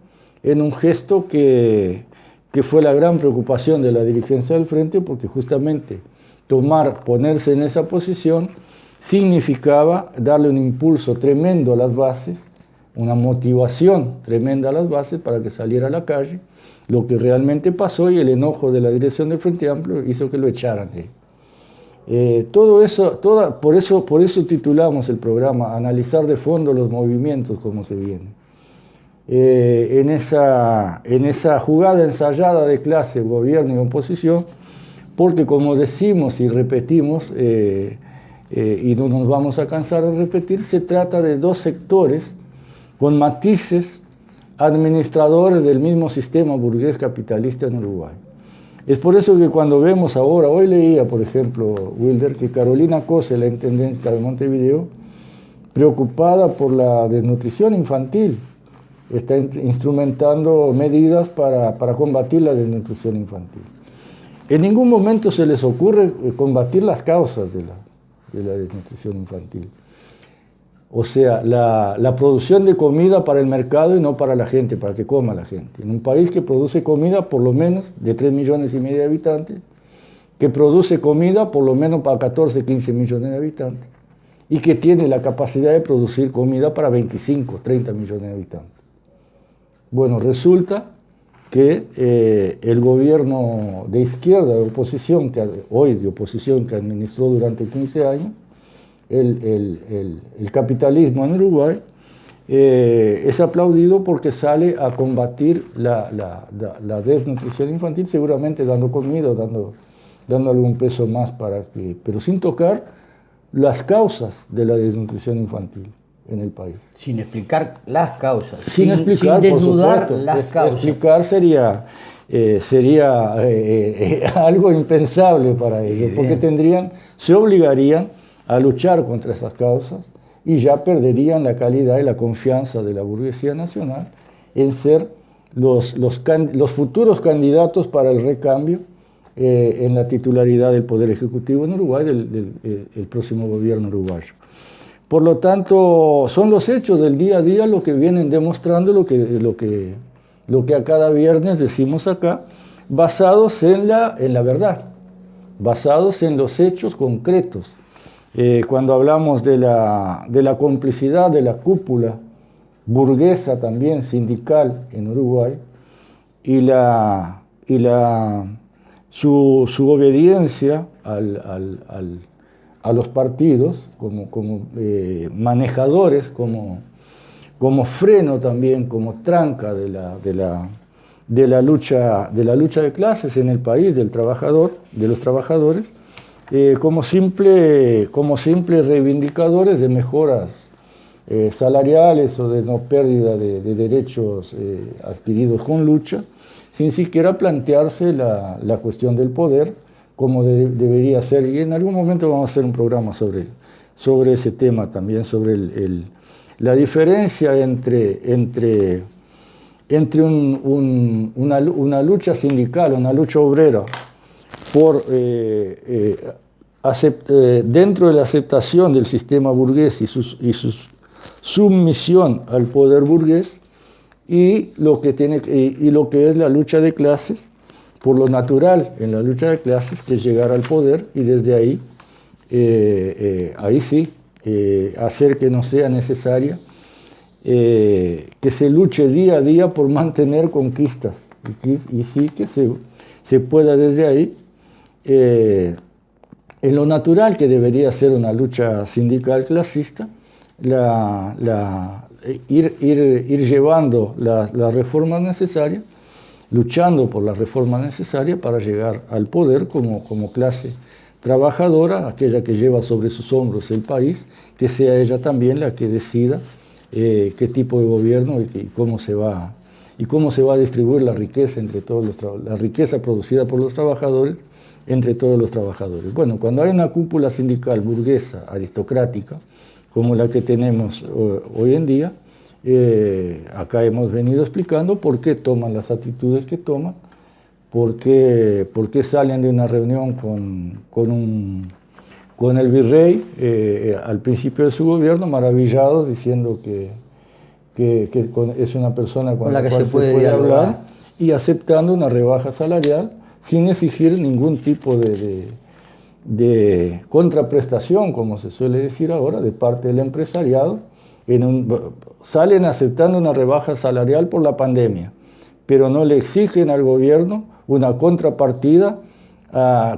en un gesto que fue la gran preocupación de la dirigencia del Frente, porque justamente ponerse en esa posición significaba darle un impulso tremendo a las bases, una motivación tremenda a las bases para que saliera a la calle, lo que realmente pasó, y el enojo de la dirección del Frente Amplio hizo que lo echaran de ahí. Por eso titulamos el programa Analizar de fondo los movimientos como se vienen. En esa jugada ensayada de clase, gobierno y oposición, porque como decimos y repetimos, y no nos vamos a cansar de repetir, se trata de dos sectores con matices administradores del mismo sistema burgués capitalista en Uruguay. Es por eso que cuando vemos ahora, hoy leía, por ejemplo, Wilder, que Carolina Cose, la intendenta de Montevideo, preocupada por la desnutrición infantil, está instrumentando medidas para combatir la desnutrición infantil. En ningún momento se les ocurre combatir las causas de la desnutrición infantil. O sea, la producción de comida para el mercado y no para la gente, para que coma la gente. En un país que produce comida por lo menos de 3,5 millones de habitantes, que produce comida por lo menos para 14, 15 millones de habitantes, y que tiene la capacidad de producir comida para 25, 30 millones de habitantes. Bueno, resulta que el gobierno de izquierda, de oposición, hoy de oposición, que administró durante 15 años, el capitalismo en Uruguay, es aplaudido porque sale a combatir la desnutrición infantil, seguramente dando comida, dando algún peso más pero sin tocar las causas de la desnutrición infantil en el país. Sin explicar las causas. Sin explicar, sin desnudar por supuesto. las causas. Explicar sería algo impensable para ellos, porque se obligarían a luchar contra esas causas y ya perderían la calidad y la confianza de la burguesía nacional en ser los futuros candidatos para el recambio en la titularidad del Poder Ejecutivo en Uruguay del próximo gobierno uruguayo. Por lo tanto, son los hechos del día a día lo que vienen demostrando lo que a cada viernes decimos acá, basados en la verdad, basados en los hechos concretos. Cuando hablamos de la complicidad de la cúpula burguesa también sindical en Uruguay y su obediencia a los partidos como manejadores, como freno también, como tranca de la lucha de clases en el país, de los trabajadores, como simples reivindicadores de mejoras salariales o de no pérdida de derechos adquiridos con lucha, sin siquiera plantearse la cuestión del poder como debería ser. Y en algún momento vamos a hacer un programa sobre ese tema también, sobre la diferencia entre una lucha sindical, una lucha obrera, dentro de la aceptación del sistema burgués y su sumisión al poder burgués, y lo que es la lucha de clases, por lo natural en la lucha de clases, que es llegar al poder y desde ahí, hacer que no sea necesaria, que se luche día a día por mantener conquistas, y sí que se pueda desde ahí, en lo natural que debería ser una lucha sindical clasista, ir llevando las reformas necesarias, luchando por las reformas necesarias para llegar al poder como clase trabajadora, aquella que lleva sobre sus hombros el país, que sea ella también la que decida qué tipo de gobierno y cómo se va a distribuir la riqueza entre todos la riqueza producida por los trabajadores entre todos los trabajadores. Bueno, cuando hay una cúpula sindical burguesa, aristocrática, como la que tenemos hoy en día, acá hemos venido explicando por qué toman las actitudes que toman, por qué salen de una reunión con el virrey al principio de su gobierno, maravillados, diciendo que es una persona con la cual se puede hablar, y aceptando una rebaja salarial sin exigir ningún tipo de contraprestación, como se suele decir ahora, de parte del empresariado. Salen aceptando una rebaja salarial por la pandemia, pero no le exigen al gobierno una contrapartida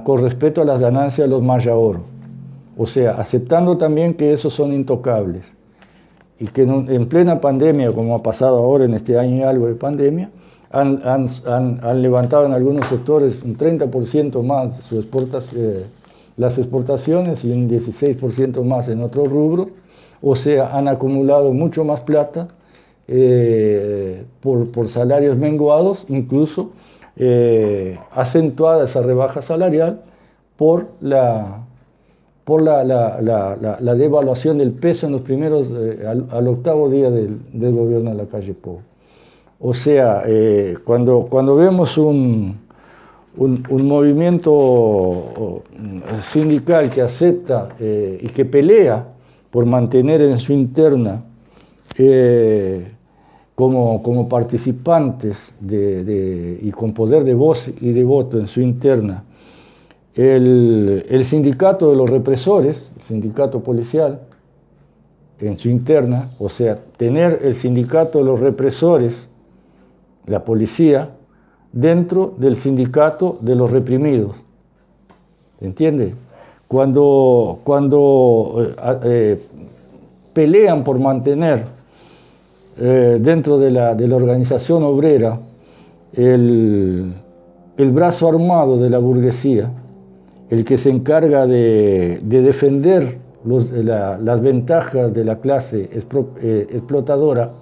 con respecto a las ganancias de los Mayaoro. O sea, aceptando también que esos son intocables y que en plena pandemia, como ha pasado ahora en este año y algo de pandemia, han levantado en algunos sectores un 30% más las exportaciones y un 16% más en otros rubros. O sea, han acumulado mucho más plata por salarios menguados, incluso acentuada esa rebaja salarial por la devaluación del peso en los primeros, al octavo día del gobierno de la calle Pou. O sea, cuando vemos un movimiento sindical que acepta y que pelea por mantener en su interna como participantes y con poder de voz y de voto en su interna, el sindicato de los represores, el sindicato policial, en su interna, o sea, tener el sindicato de los represores, la policía, dentro del sindicato de los reprimidos. ¿Entiende? Cuando pelean por mantener dentro de la organización obrera el brazo armado de la burguesía, el que se encarga de defender las ventajas de la clase explotadora,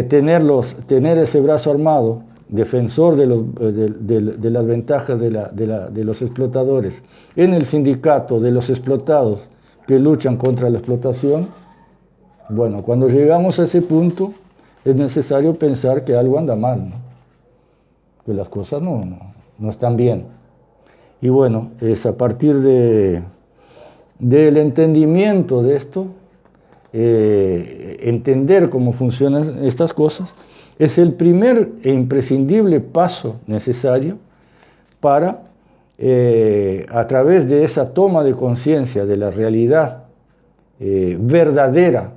tener ese brazo armado, defensor de las ventajas de los explotadores, en el sindicato de los explotados que luchan contra la explotación. Bueno, cuando llegamos a ese punto es necesario pensar que algo anda mal, ¿no? Que las cosas no están bien. Y bueno, es a partir del entendimiento de esto, entender cómo funcionan estas cosas, es el primer e imprescindible paso necesario para, a través de esa toma de conciencia de la realidad verdadera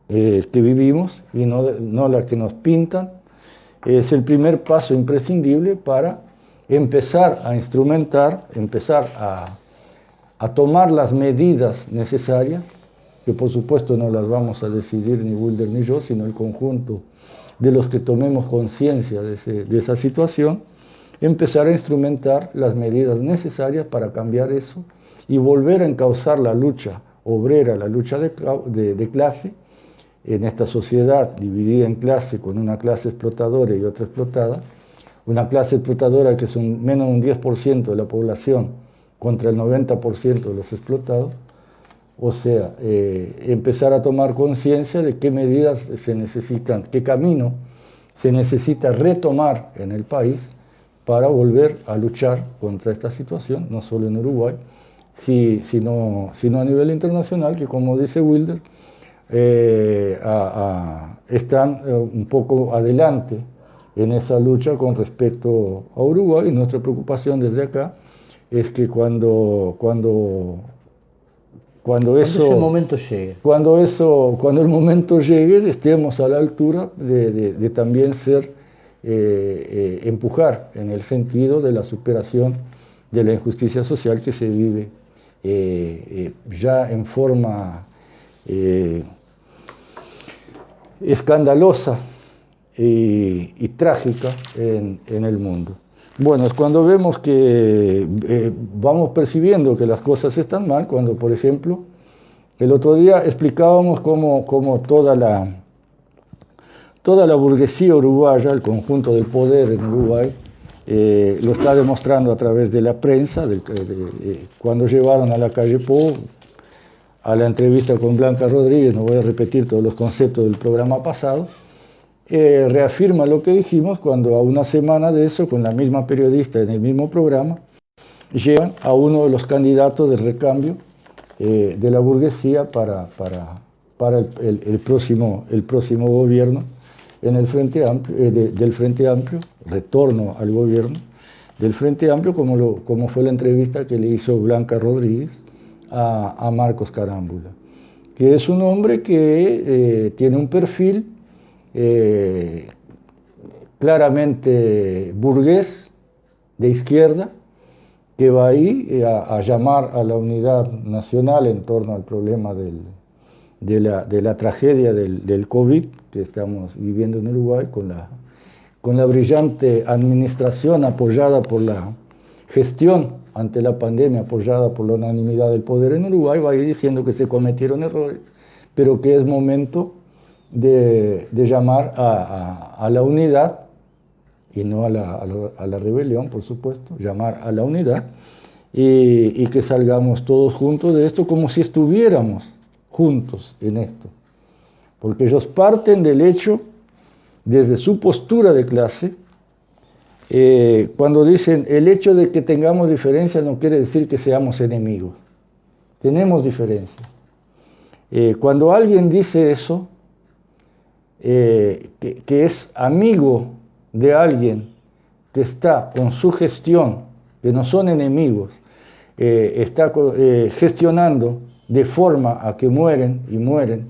que vivimos y no la que nos pintan, es el primer paso imprescindible para empezar a instrumentar, empezar a tomar las medidas necesarias, que por supuesto no las vamos a decidir ni Wilder ni yo, sino el conjunto de los que tomemos conciencia de esa situación, empezar a instrumentar las medidas necesarias para cambiar eso y volver a encauzar la lucha obrera, la lucha de clase, en esta sociedad dividida en clase, con una clase explotadora y otra explotada, una clase explotadora que es menos de un 10% de la población contra el 90% de los explotados. O sea, empezar a tomar conciencia de qué medidas se necesitan, qué camino se necesita retomar en el país para volver a luchar contra esta situación, no solo en Uruguay, sino a nivel internacional, que como dice Wilder, están un poco adelante en esa lucha con respecto a Uruguay. Y nuestra preocupación desde acá es que cuando el momento llegue, estemos a la altura de también empujar en el sentido de la superación de la injusticia social que se vive ya en forma escandalosa y trágica en el mundo. Bueno, es cuando vemos que vamos percibiendo que las cosas están mal, cuando, por ejemplo, el otro día explicábamos cómo toda la burguesía uruguaya, el conjunto del poder en Uruguay, lo está demostrando a través de la prensa, cuando llevaron a la calle Pou a la entrevista con Blanca Rodríguez, no voy a repetir todos los conceptos del programa pasado, reafirma lo que dijimos cuando a una semana de eso, con la misma periodista en el mismo programa, llevan a uno de los candidatos del recambio de la burguesía para el próximo gobierno en el Frente Amplio, del Frente Amplio, retorno al gobierno del Frente Amplio, como fue la entrevista que le hizo Blanca Rodríguez a Marcos Carámbula, que es un hombre que tiene un perfil claramente burgués, de izquierda, que va ahí a llamar a la unidad nacional en torno al problema de la tragedia del COVID que estamos viviendo en Uruguay, con la brillante administración apoyada por la gestión ante la pandemia, apoyada por la unanimidad del poder en Uruguay, va a ir diciendo que se cometieron errores, pero que es momento de llamar a la unidad, y no a la rebelión, por supuesto, llamar a la unidad, y que salgamos todos juntos de esto como si estuviéramos juntos en esto. Porque ellos parten del hecho, desde su postura de clase, cuando dicen el hecho de que tengamos diferencias no quiere decir que seamos enemigos. Tenemos diferencias. Cuando alguien dice eso, que es amigo de alguien que está con su gestión, que no son enemigos, está gestionando de forma a que mueren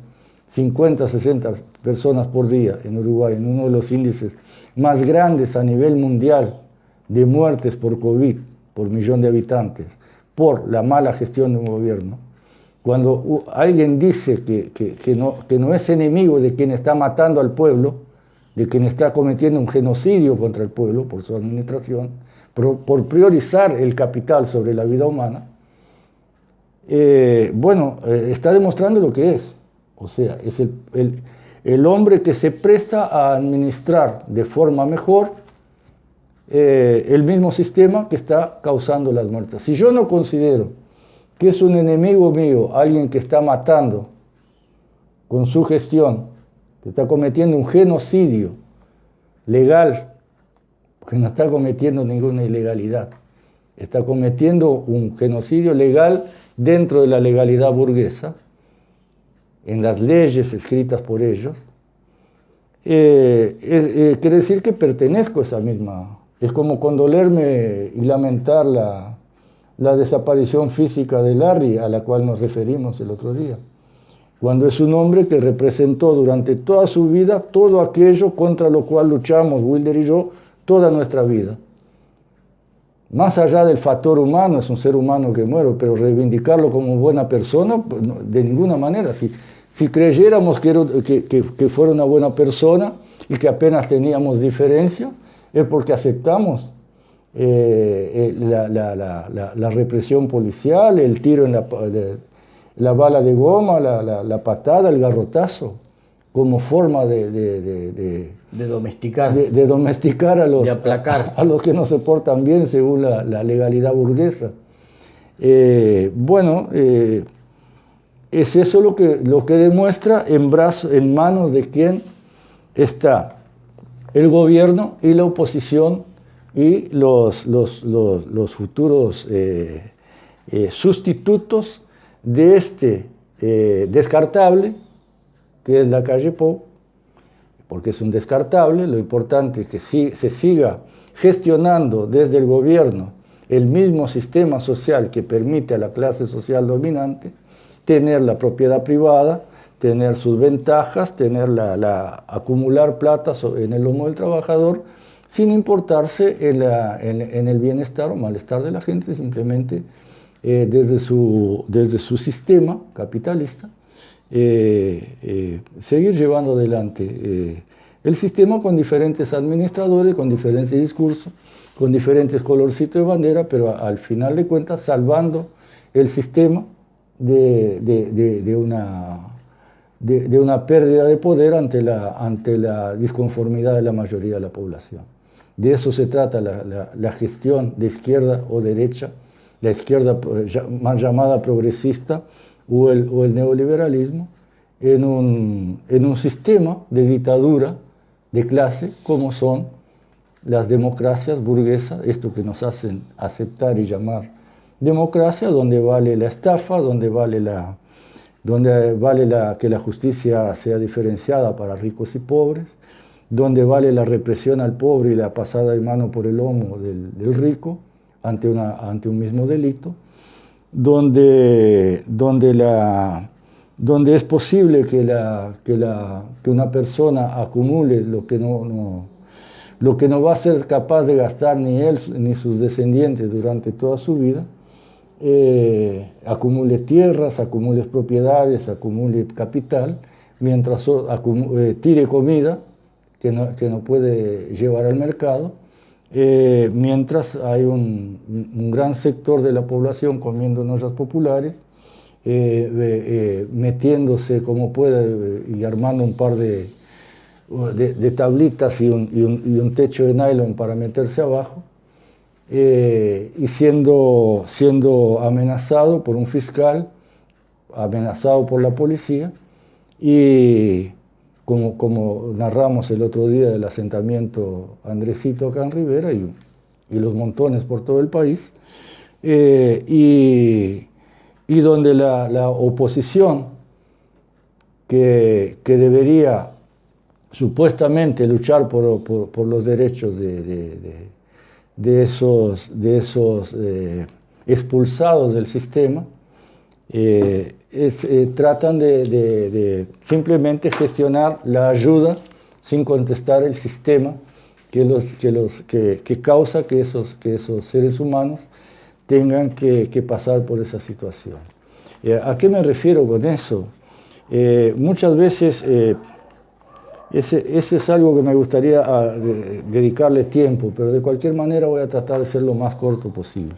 50, 60 personas por día en Uruguay, en uno de los índices más grandes a nivel mundial de muertes por COVID, por millón de habitantes, por la mala gestión de un gobierno. Cuando alguien dice que no es enemigo de quien está matando al pueblo, de quien está cometiendo un genocidio contra el pueblo por su administración, por priorizar el capital sobre la vida humana, está demostrando lo que es. O sea, es el hombre que se presta a administrar de forma mejor el mismo sistema que está causando las muertes. Si yo no considero que es un enemigo mío, alguien que está matando con su gestión, que está cometiendo un genocidio legal, porque no está cometiendo ninguna ilegalidad, está cometiendo un genocidio legal dentro de la legalidad burguesa, en las leyes escritas por ellos, quiere decir que pertenezco a esa misma. Es como condolerme y lamentar la desaparición física de Larry, a la cual nos referimos el otro día, cuando es un hombre que representó durante toda su vida todo aquello contra lo cual luchamos, Wilder y yo, toda nuestra vida. Más allá del factor humano, es un ser humano que muere, pero reivindicarlo como buena persona, pues no, de ninguna manera. Si creyéramos que fuera una buena persona y que apenas teníamos diferencias, es porque aceptamos la represión policial, el tiro en la bala de goma, la patada, el garrotazo, como forma de domesticar. De domesticar a los, de aplacar a los que no se portan bien según la legalidad burguesa. Es eso lo que demuestra en manos de quién está el gobierno y la oposición y los futuros sustitutos de este descartable, que es la calle Pou, porque es un descartable. Lo importante es que se siga gestionando desde el gobierno el mismo sistema social que permite a la clase social dominante tener la propiedad privada, tener sus ventajas, acumular plata en el lomo del trabajador, sin importarse en el bienestar o malestar de la gente, simplemente desde su sistema capitalista, seguir llevando adelante el sistema con diferentes administradores, con diferentes discursos, con diferentes colorcitos de bandera, pero al final de cuentas salvando el sistema de una pérdida de poder ante la disconformidad de la mayoría de la población. De eso se trata la gestión de izquierda o derecha, la izquierda más llamada progresista o el neoliberalismo, en un sistema de dictadura de clase como son las democracias burguesas, esto que nos hacen aceptar y llamar democracia, donde vale la estafa, donde vale que la justicia sea diferenciada para ricos y pobres, donde vale la represión al pobre y la pasada de mano por el lomo del rico ante un mismo delito, donde es posible que una persona acumule lo que no va a ser capaz de gastar ni él ni sus descendientes durante toda su vida, acumule tierras, acumule propiedades, acumule capital, mientras tire comida que no puede llevar al mercado, mientras hay un gran sector de la población comiendo en ollas populares, metiéndose como puede y armando un par de tablitas y un techo de nylon para meterse abajo, y siendo amenazado por un fiscal, amenazado por la policía, y como narramos el otro día del asentamiento Andresito acá en Rivera y los montones por todo el país, y donde la oposición que debería supuestamente luchar por los derechos de esos expulsados del sistema, tratan de simplemente gestionar la ayuda sin contestar el sistema que causa que esos seres humanos tengan que pasar por esa situación. ¿A qué me refiero con eso? Muchas veces ese es algo que me gustaría dedicarle tiempo, pero de cualquier manera voy a tratar de ser lo más corto posible.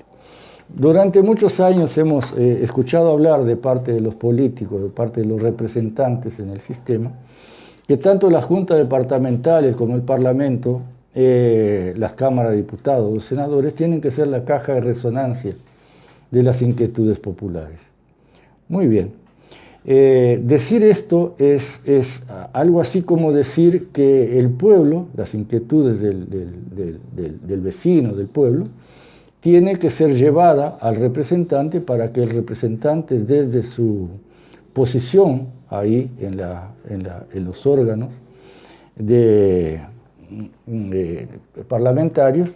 Durante muchos años hemos escuchado hablar de parte de los políticos, de parte de los representantes en el sistema, que tanto las juntas departamentales como el Parlamento, las cámaras de diputados, los senadores, tienen que ser la caja de resonancia de las inquietudes populares. Muy bien. Decir esto es algo así como decir que el pueblo, las inquietudes del vecino, del pueblo, tiene que ser llevada al representante para que el representante, desde su posición ahí en los órganos parlamentarios,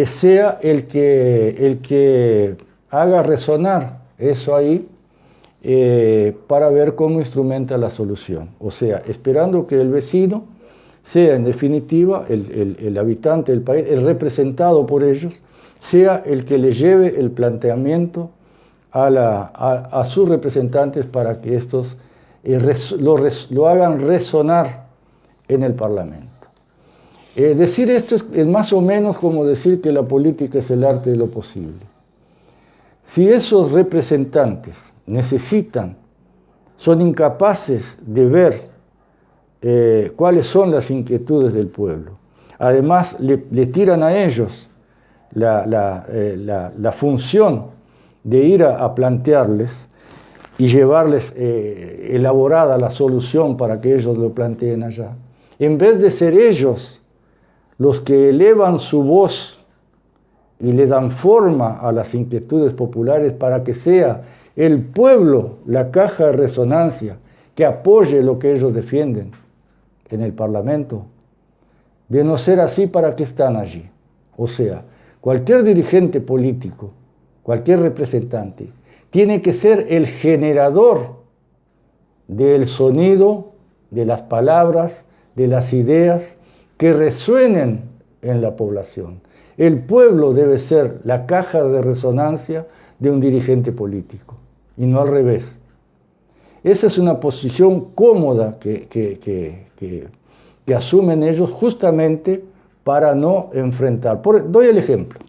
sea el que haga resonar eso ahí para ver cómo instrumenta la solución. O sea, esperando que el vecino sea en definitiva el habitante del país, el representado por ellos, sea el que le lleve el planteamiento a sus representantes para que estos lo hagan resonar en el Parlamento. Decir esto es más o menos como decir que la política es el arte de lo posible. Si esos representantes son incapaces de ver cuáles son las inquietudes del pueblo, además le tiran a ellos la función de ir a plantearles y llevarles elaborada la solución para que ellos lo planteen allá, en vez de ser ellos los que elevan su voz y le dan forma a las inquietudes populares para que sea el pueblo la caja de resonancia que apoye lo que ellos defienden en el Parlamento. De no ser así, ¿para qué están allí? O sea, cualquier dirigente político, cualquier representante, tiene que ser el generador del sonido, de las palabras, de las ideas que resuenen en la población. El pueblo debe ser la caja de resonancia de un dirigente político, y no al revés. Esa es una posición cómoda que asumen ellos justamente para no enfrentar. Doy el ejemplo.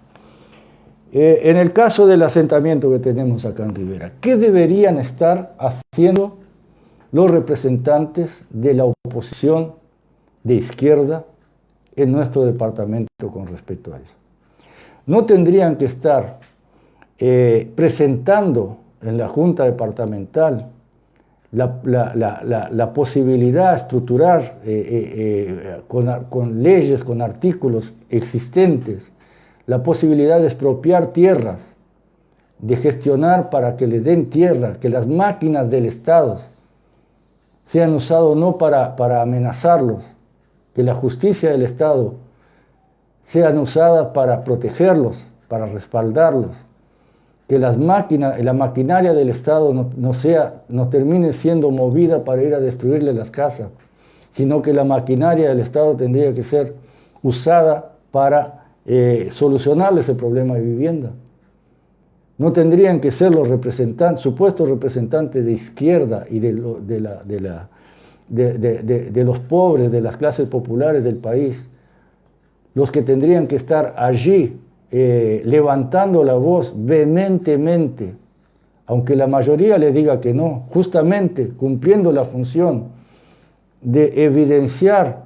En el caso del asentamiento que tenemos acá en Rivera, ¿qué deberían estar haciendo los representantes de la oposición de izquierda en nuestro departamento con respecto a eso. No tendrían que estar presentando en la Junta Departamental la posibilidad de estructurar con leyes, con artículos existentes, la posibilidad de expropiar tierras, de gestionar para que le den tierra, que las máquinas del Estado sean usadas no para amenazarlos, que la justicia del Estado sean usadas para protegerlos, para respaldarlos, que la maquinaria del Estado no termine siendo movida para ir a destruirle las casas, sino que la maquinaria del Estado tendría que ser usada para solucionar ese problema de vivienda. No tendrían que ser los representantes, supuestos representantes de izquierda y de los pobres, de las clases populares del país, los que tendrían que estar allí levantando la voz vehementemente, aunque la mayoría le diga que no, justamente cumpliendo la función de evidenciar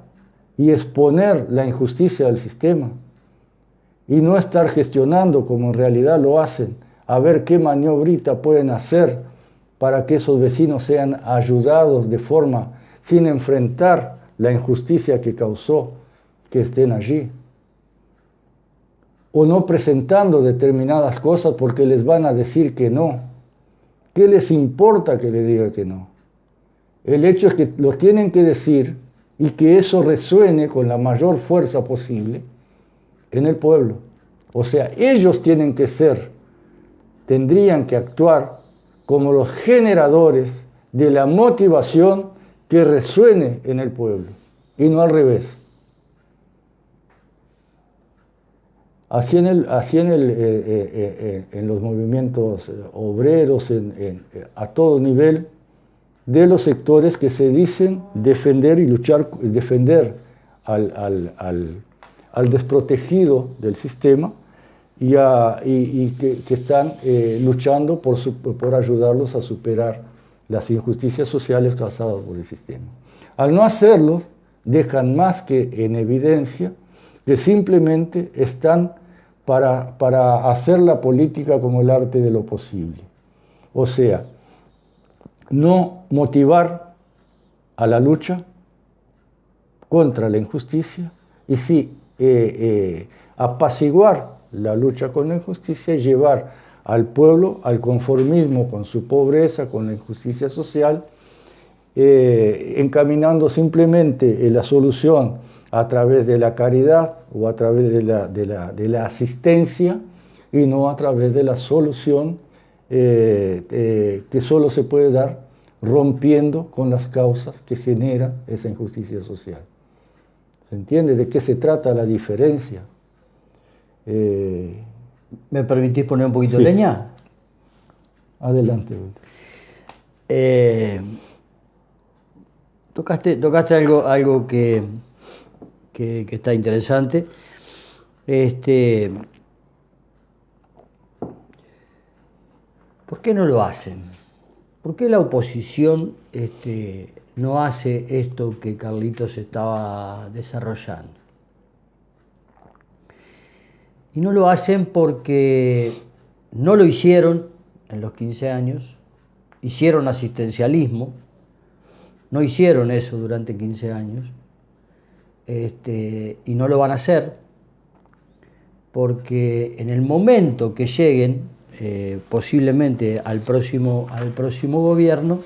y exponer la injusticia del sistema y no estar gestionando como en realidad lo hacen, a ver qué maniobrita pueden hacer para que esos vecinos sean ayudados de forma sin enfrentar la injusticia que causó que estén allí. O no presentando determinadas cosas porque les van a decir que no. ¿Qué les importa que le diga que no? El hecho es que lo tienen que decir y que eso resuene con la mayor fuerza posible en el pueblo. O sea, ellos tendrían que actuar como los generadores de la motivación que resuene en el pueblo, y no al revés. Así en los movimientos obreros, a todo nivel, de los sectores que se dicen defender y luchar, defender al desprotegido del sistema y que están luchando por ayudarlos a superar las injusticias sociales causadas por el sistema. Al no hacerlo, dejan más que en evidencia que simplemente están para hacer la política como el arte de lo posible. O sea, no motivar a la lucha contra la injusticia y sí apaciguar la lucha con la injusticia y llevar al pueblo al conformismo con su pobreza, con la injusticia social, encaminando simplemente la solución a través de la caridad o a través de la asistencia y no a través de la solución que solo se puede dar rompiendo con las causas que generan esa injusticia social. ¿Se entiende de qué se trata la diferencia? ¿Me permitís poner un poquito de leña? Adelante. Tocaste algo que está interesante. ¿Por qué no lo hacen? ¿Por qué la oposición no hace esto que Carlitos estaba desarrollando? Y no lo hacen porque no lo hicieron en los 15 años, hicieron asistencialismo, no hicieron eso durante 15 años, y no lo van a hacer porque en el momento que lleguen posiblemente al próximo gobierno,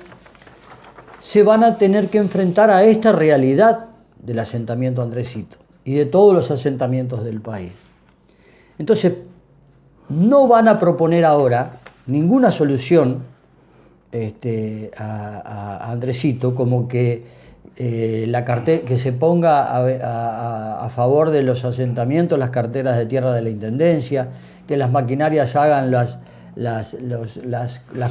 se van a tener que enfrentar a esta realidad del asentamiento Andresito y de todos los asentamientos del país. Entonces, no van a proponer ahora ninguna solución a Andresito, como que que se ponga a favor de los asentamientos las carteras de tierra de la Intendencia, que las maquinarias hagan las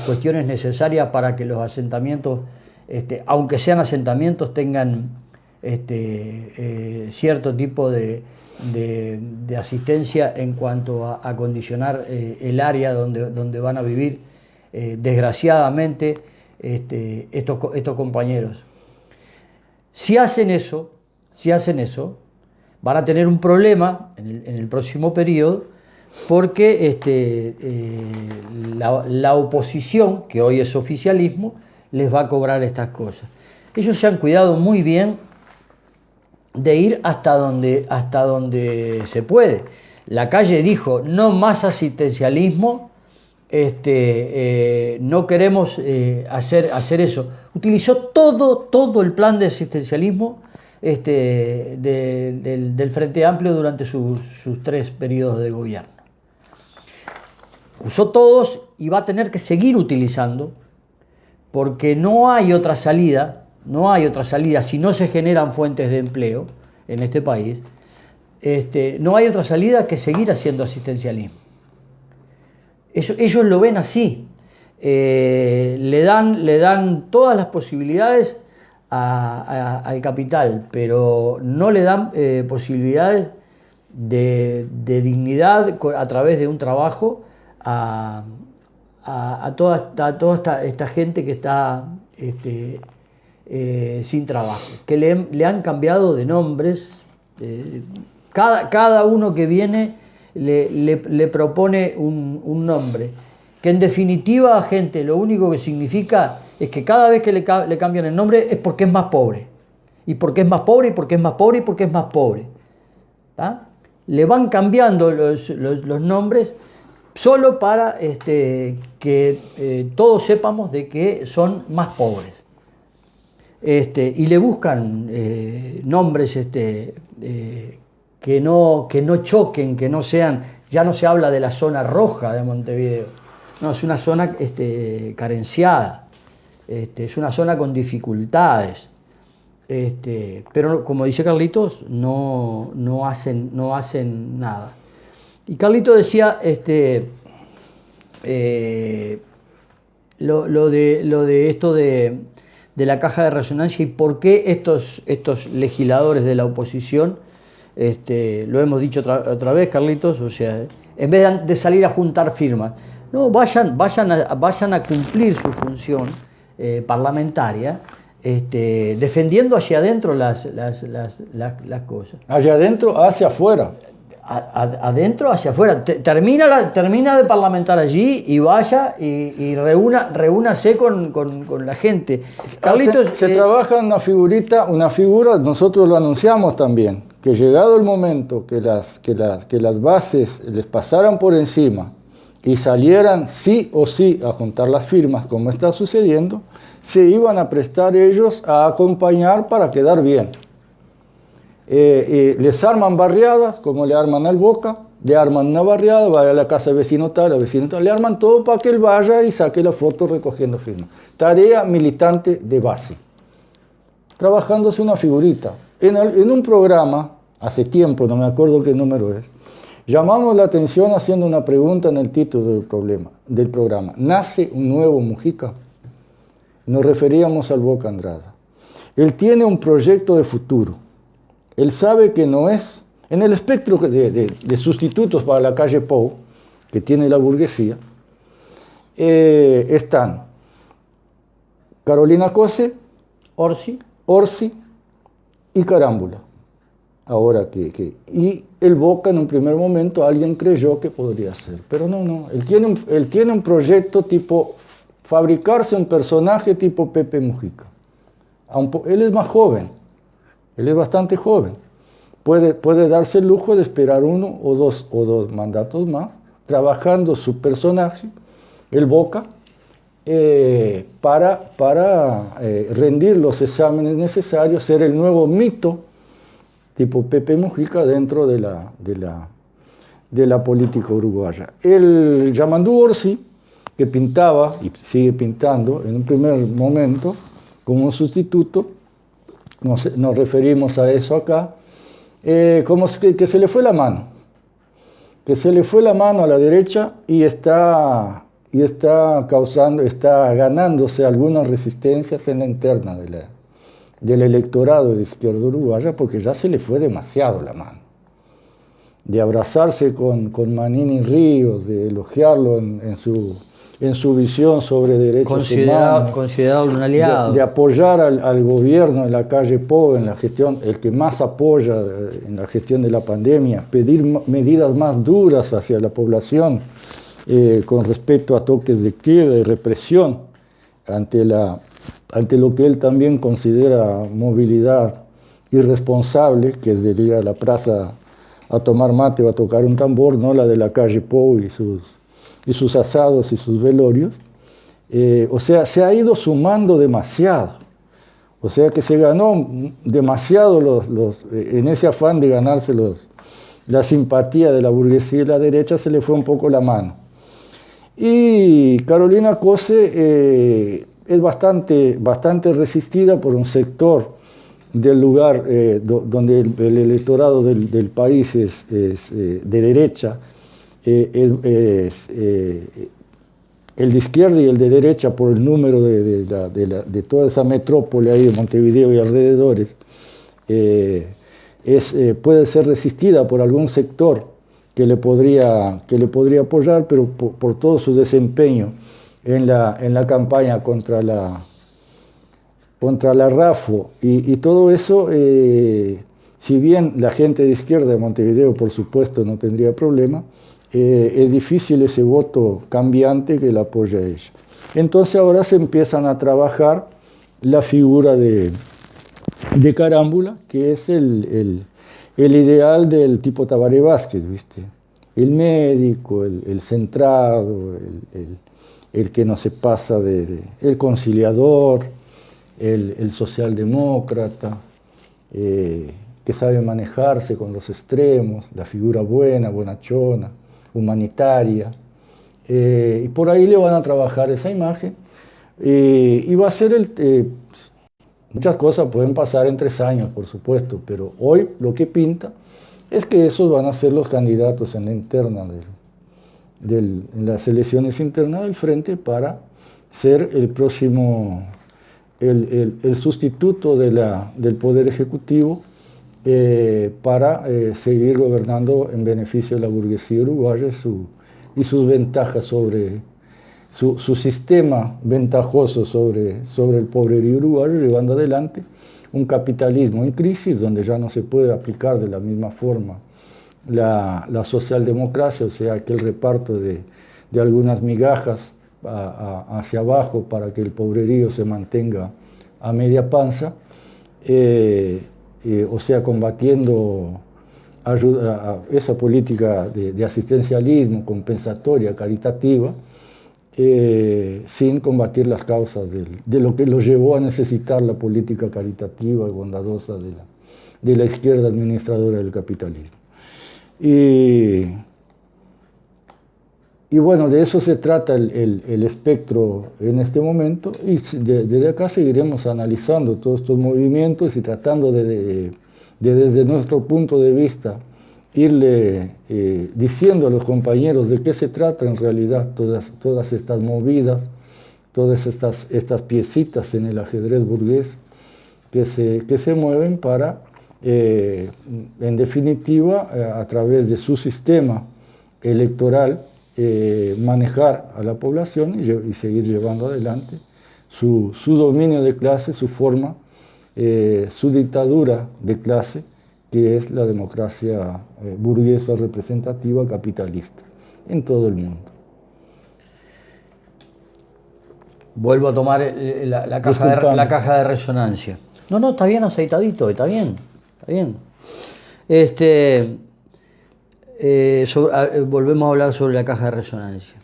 cuestiones necesarias para que los asentamientos, aunque sean asentamientos, tengan cierto tipo de asistencia en cuanto a acondicionar el área donde van a vivir, desgraciadamente, estos compañeros. Si hacen eso, van a tener un problema en el próximo periodo, porque la oposición, que hoy es oficialismo, les va a cobrar estas cosas. Ellos se han cuidado muy bien de ir hasta donde se puede. La Calle dijo, no más asistencialismo, no queremos hacer eso. Utilizó todo el plan de asistencialismo del Frente Amplio durante sus 3 periodos de gobierno. Usó todos y va a tener que seguir utilizando, porque no hay otra salida si no se generan fuentes de empleo en este país. No hay otra salida que seguir haciendo asistencialismo. Ellos lo ven así. Le dan todas las posibilidades al capital, pero no le dan posibilidades de dignidad a través de un trabajo a toda esta gente que está sin trabajo, que le han cambiado de nombres. Cada uno que viene le propone un nombre, que en definitiva, gente, lo único que significa es que cada vez que le cambian el nombre es porque es más pobre, y porque es más pobre, y porque es más pobre, y porque es más pobre. ¿Tá? Le van cambiando los nombres solo para que todos sepamos de que son más pobres. Y le buscan nombres que no choquen, que no sean, ya no se habla de la zona roja de Montevideo, no, es una zona carenciada, es una zona con dificultades, pero como dice Carlitos, no hacen nada. Y Carlitos decía lo de esto de la caja de resonancia y por qué estos legisladores de la oposición, lo hemos dicho otra vez, Carlitos, o sea, en vez de salir a juntar firmas, no, vayan a cumplir su función parlamentaria, defendiendo hacia adentro las cosas. Hacia adentro, hacia afuera. Adentro hacia afuera. Termina de parlamentar allí y vaya y reúnase con la gente. Carlitos, se trabaja una figura, nosotros lo anunciamos también, que llegado el momento que las bases les pasaran por encima y salieran sí o sí a juntar las firmas, como está sucediendo, se iban a prestar ellos a acompañar para quedar bien. Les arman barriadas, como le arman al Boca, le arman una barriada, va a la casa de vecino tal, le arman todo para que él vaya y saque la foto recogiendo firmas. Tarea militante de base, trabajándose una figurita. En un programa, hace tiempo, no me acuerdo qué número es, llamamos la atención haciendo una pregunta en el título del programa. ¿Nace un nuevo Mujica? Nos referíamos al Boca Andrada. Él tiene un proyecto de futuro. Él sabe que no es, en el espectro de sustitutos para la calle Pou, que tiene la burguesía, están Carolina Cose, Orsi y Carámbula. Ahora y el Boca en un primer momento alguien creyó que podría ser, pero no. Él tiene un proyecto tipo fabricarse un personaje tipo Pepe Mujica. Él es más joven. Él es bastante joven, puede darse el lujo de esperar uno o dos mandatos más, trabajando su personaje, el Boca, para rendir los exámenes necesarios, ser el nuevo mito tipo Pepe Mujica dentro de la política uruguaya. El Yamandú Orsi, que pintaba y sigue pintando en un primer momento como sustituto, nos referimos a eso acá, como que se le fue la mano, a la derecha y está ganándose algunas resistencias en la interna del electorado de izquierda uruguaya, porque ya se le fue demasiado la mano. De abrazarse con Manini Ríos, de elogiarlo en en su visión sobre derechos humanos, considerarlo un aliado. de apoyar al gobierno en la calle Pou, en la gestión, el que más apoya en la gestión de la pandemia, pedir medidas más duras hacia la población con respecto a toques de queda y represión ante lo que él también considera movilidad irresponsable, que es de ir a la plaza a tomar mate o a tocar un tambor, no la de la calle Pou y sus asados y sus velorios. O sea, se ha ido sumando demasiado. O sea que se ganó demasiado en ese afán de ganarse la simpatía de la burguesía y la derecha, se le fue un poco la mano. Y Carolina Cose es bastante resistida por un sector del lugar donde el electorado del país es de derecha, el de izquierda y el de derecha, por el número de toda esa metrópoli ahí de Montevideo y alrededores, puede ser resistida por algún sector que le podría apoyar, pero por todo su desempeño en la campaña contra la RAFO y todo eso, si bien la gente de izquierda de Montevideo, por supuesto, no tendría problema, es difícil ese voto cambiante que la apoya a ella. Entonces ahora se empiezan a trabajar la figura de Carámbula, que es el ideal del tipo Tabaré Vázquez, ¿viste? El médico, el centrado, el que no se pasa el conciliador, el socialdemócrata, que sabe manejarse con los extremos, la figura buena, bonachona, humanitaria, y por ahí le van a trabajar esa imagen, y va a ser muchas cosas pueden pasar en 3 años, por supuesto, pero hoy lo que pinta es que esos van a ser los candidatos en la interna en las elecciones internas del Frente para ser el próximo, el sustituto del Poder Ejecutivo para seguir gobernando en beneficio de la burguesía uruguaya y sus ventajas sobre su sistema ventajoso sobre el pobrerío uruguayo, llevando adelante un capitalismo en crisis donde ya no se puede aplicar de la misma forma la socialdemocracia, o sea, aquel reparto de algunas migajas hacia abajo para que el pobrerío se mantenga a media panza, o sea, combatiendo esa política de asistencialismo, compensatoria, caritativa, sin combatir las causas de lo que los llevó a necesitar la política caritativa y bondadosa de la izquierda administradora del capitalismo. Y bueno, de eso se trata el espectro en este momento, y desde acá seguiremos analizando todos estos movimientos y tratando desde nuestro punto de vista irle diciendo a los compañeros de qué se trata en realidad todas estas movidas, todas estas piecitas en el ajedrez burgués que se mueven para, en definitiva, a través de su sistema electoral, manejar a la población y seguir llevando adelante su dominio de clase, su forma, su dictadura de clase, que es la democracia burguesa representativa capitalista en todo el mundo. Vuelvo a tomar la caja de resonancia. No, está bien aceitadito, está bien. Volvemos a hablar sobre la caja de resonancia.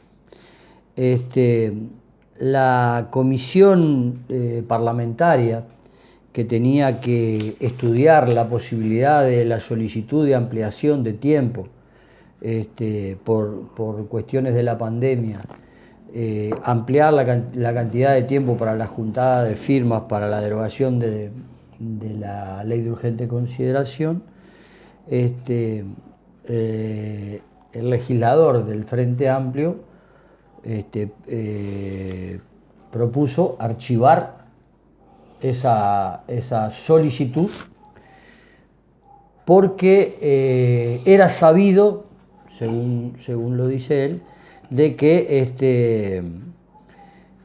La comisión parlamentaria que tenía que estudiar la posibilidad de la solicitud de ampliación de tiempo por cuestiones de la pandemia, ampliar la cantidad de tiempo para la juntada de firmas para la derogación de la ley de urgente consideración, el legislador del Frente Amplio propuso archivar esa solicitud porque era sabido, según lo dice él, de que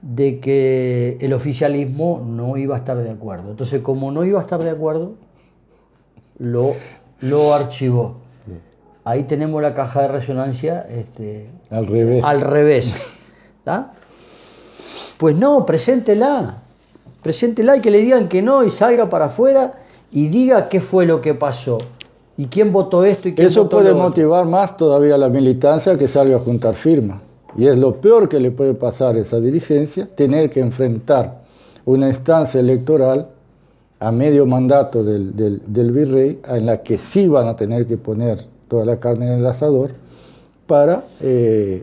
de que el oficialismo no iba a estar de acuerdo. Entonces, como no iba a estar de acuerdo, lo archivó. Ahí tenemos la caja de resonancia Al revés. al revés. ¿Tá? Pues no, preséntela y que le digan que no y salga para afuera y diga qué fue lo que pasó y quién votó esto y quién Eso votó puede lo otro. motivar más todavía a la militancia que salga a juntar firmas. Y es lo peor que le puede pasar a esa dirigencia, tener que enfrentar una instancia electoral a medio mandato del virrey, en la que sí van a tener que poner toda la carne en el asador para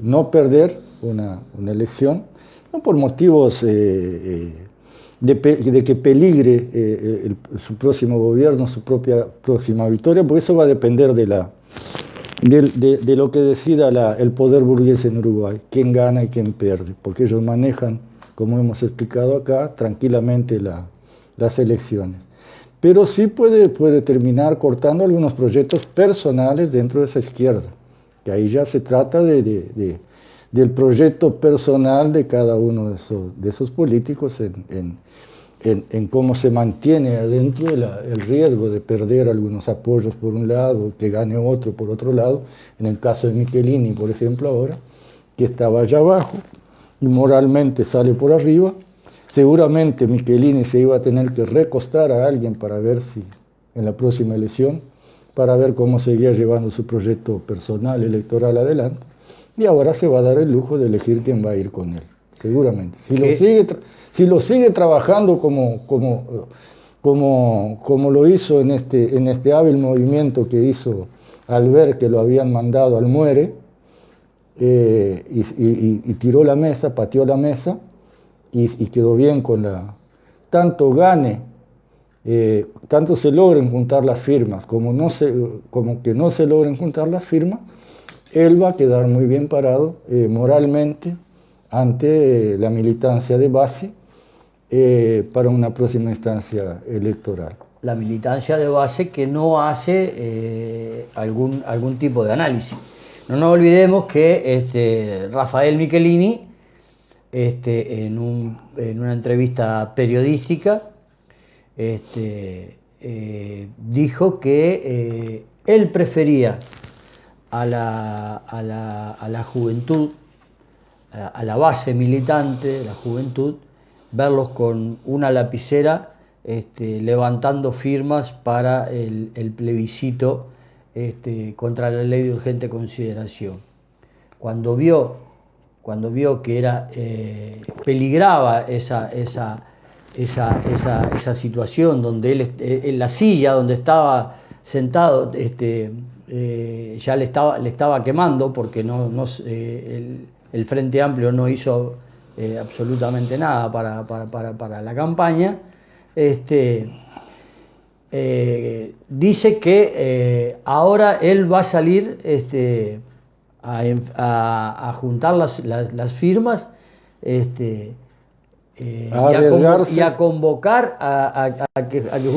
no perder una elección, no por motivos de que peligre su próximo gobierno, su propia próxima victoria, porque eso va a depender de lo que decida el poder burgués en Uruguay, quién gana y quién pierde, porque ellos manejan, como hemos explicado acá, tranquilamente las elecciones. Pero sí puede terminar cortando algunos proyectos personales dentro de esa izquierda, que ahí ya se trata del proyecto personal de cada uno de esos políticos en cómo se mantiene adentro el riesgo de perder algunos apoyos por un lado, que gane otro por otro lado, en el caso de Michelini, por ejemplo, ahora, que estaba allá abajo y moralmente sale por arriba. Seguramente Michelini se iba a tener que recostar a alguien para ver si en la próxima elección, para ver cómo seguía llevando su proyecto personal electoral adelante, y ahora se va a dar el lujo de elegir quién va a ir con él, seguramente. Si lo sigue trabajando como lo hizo en este hábil movimiento que hizo al ver que lo habían mandado al muere, y tiró la mesa, pateó la mesa, y quedó bien con tanto se logren juntar las firmas, como que no se logren juntar las firmas, él va a quedar muy bien parado moralmente ante la militancia de base para una próxima instancia electoral. La militancia de base que no hace algún tipo de análisis. No nos olvidemos que Rafael Michelini, en una entrevista periodística, dijo que él prefería a la juventud, a la base militante de la juventud, verlos con una lapicera levantando firmas para el plebiscito contra la ley de urgente consideración. Cuando vio que peligraba esa situación, donde él en la silla donde estaba sentado ya le estaba quemando, porque el Frente Amplio no hizo absolutamente nada para la campaña, dice que ahora él va a salir a juntar las firmas y a convocar a que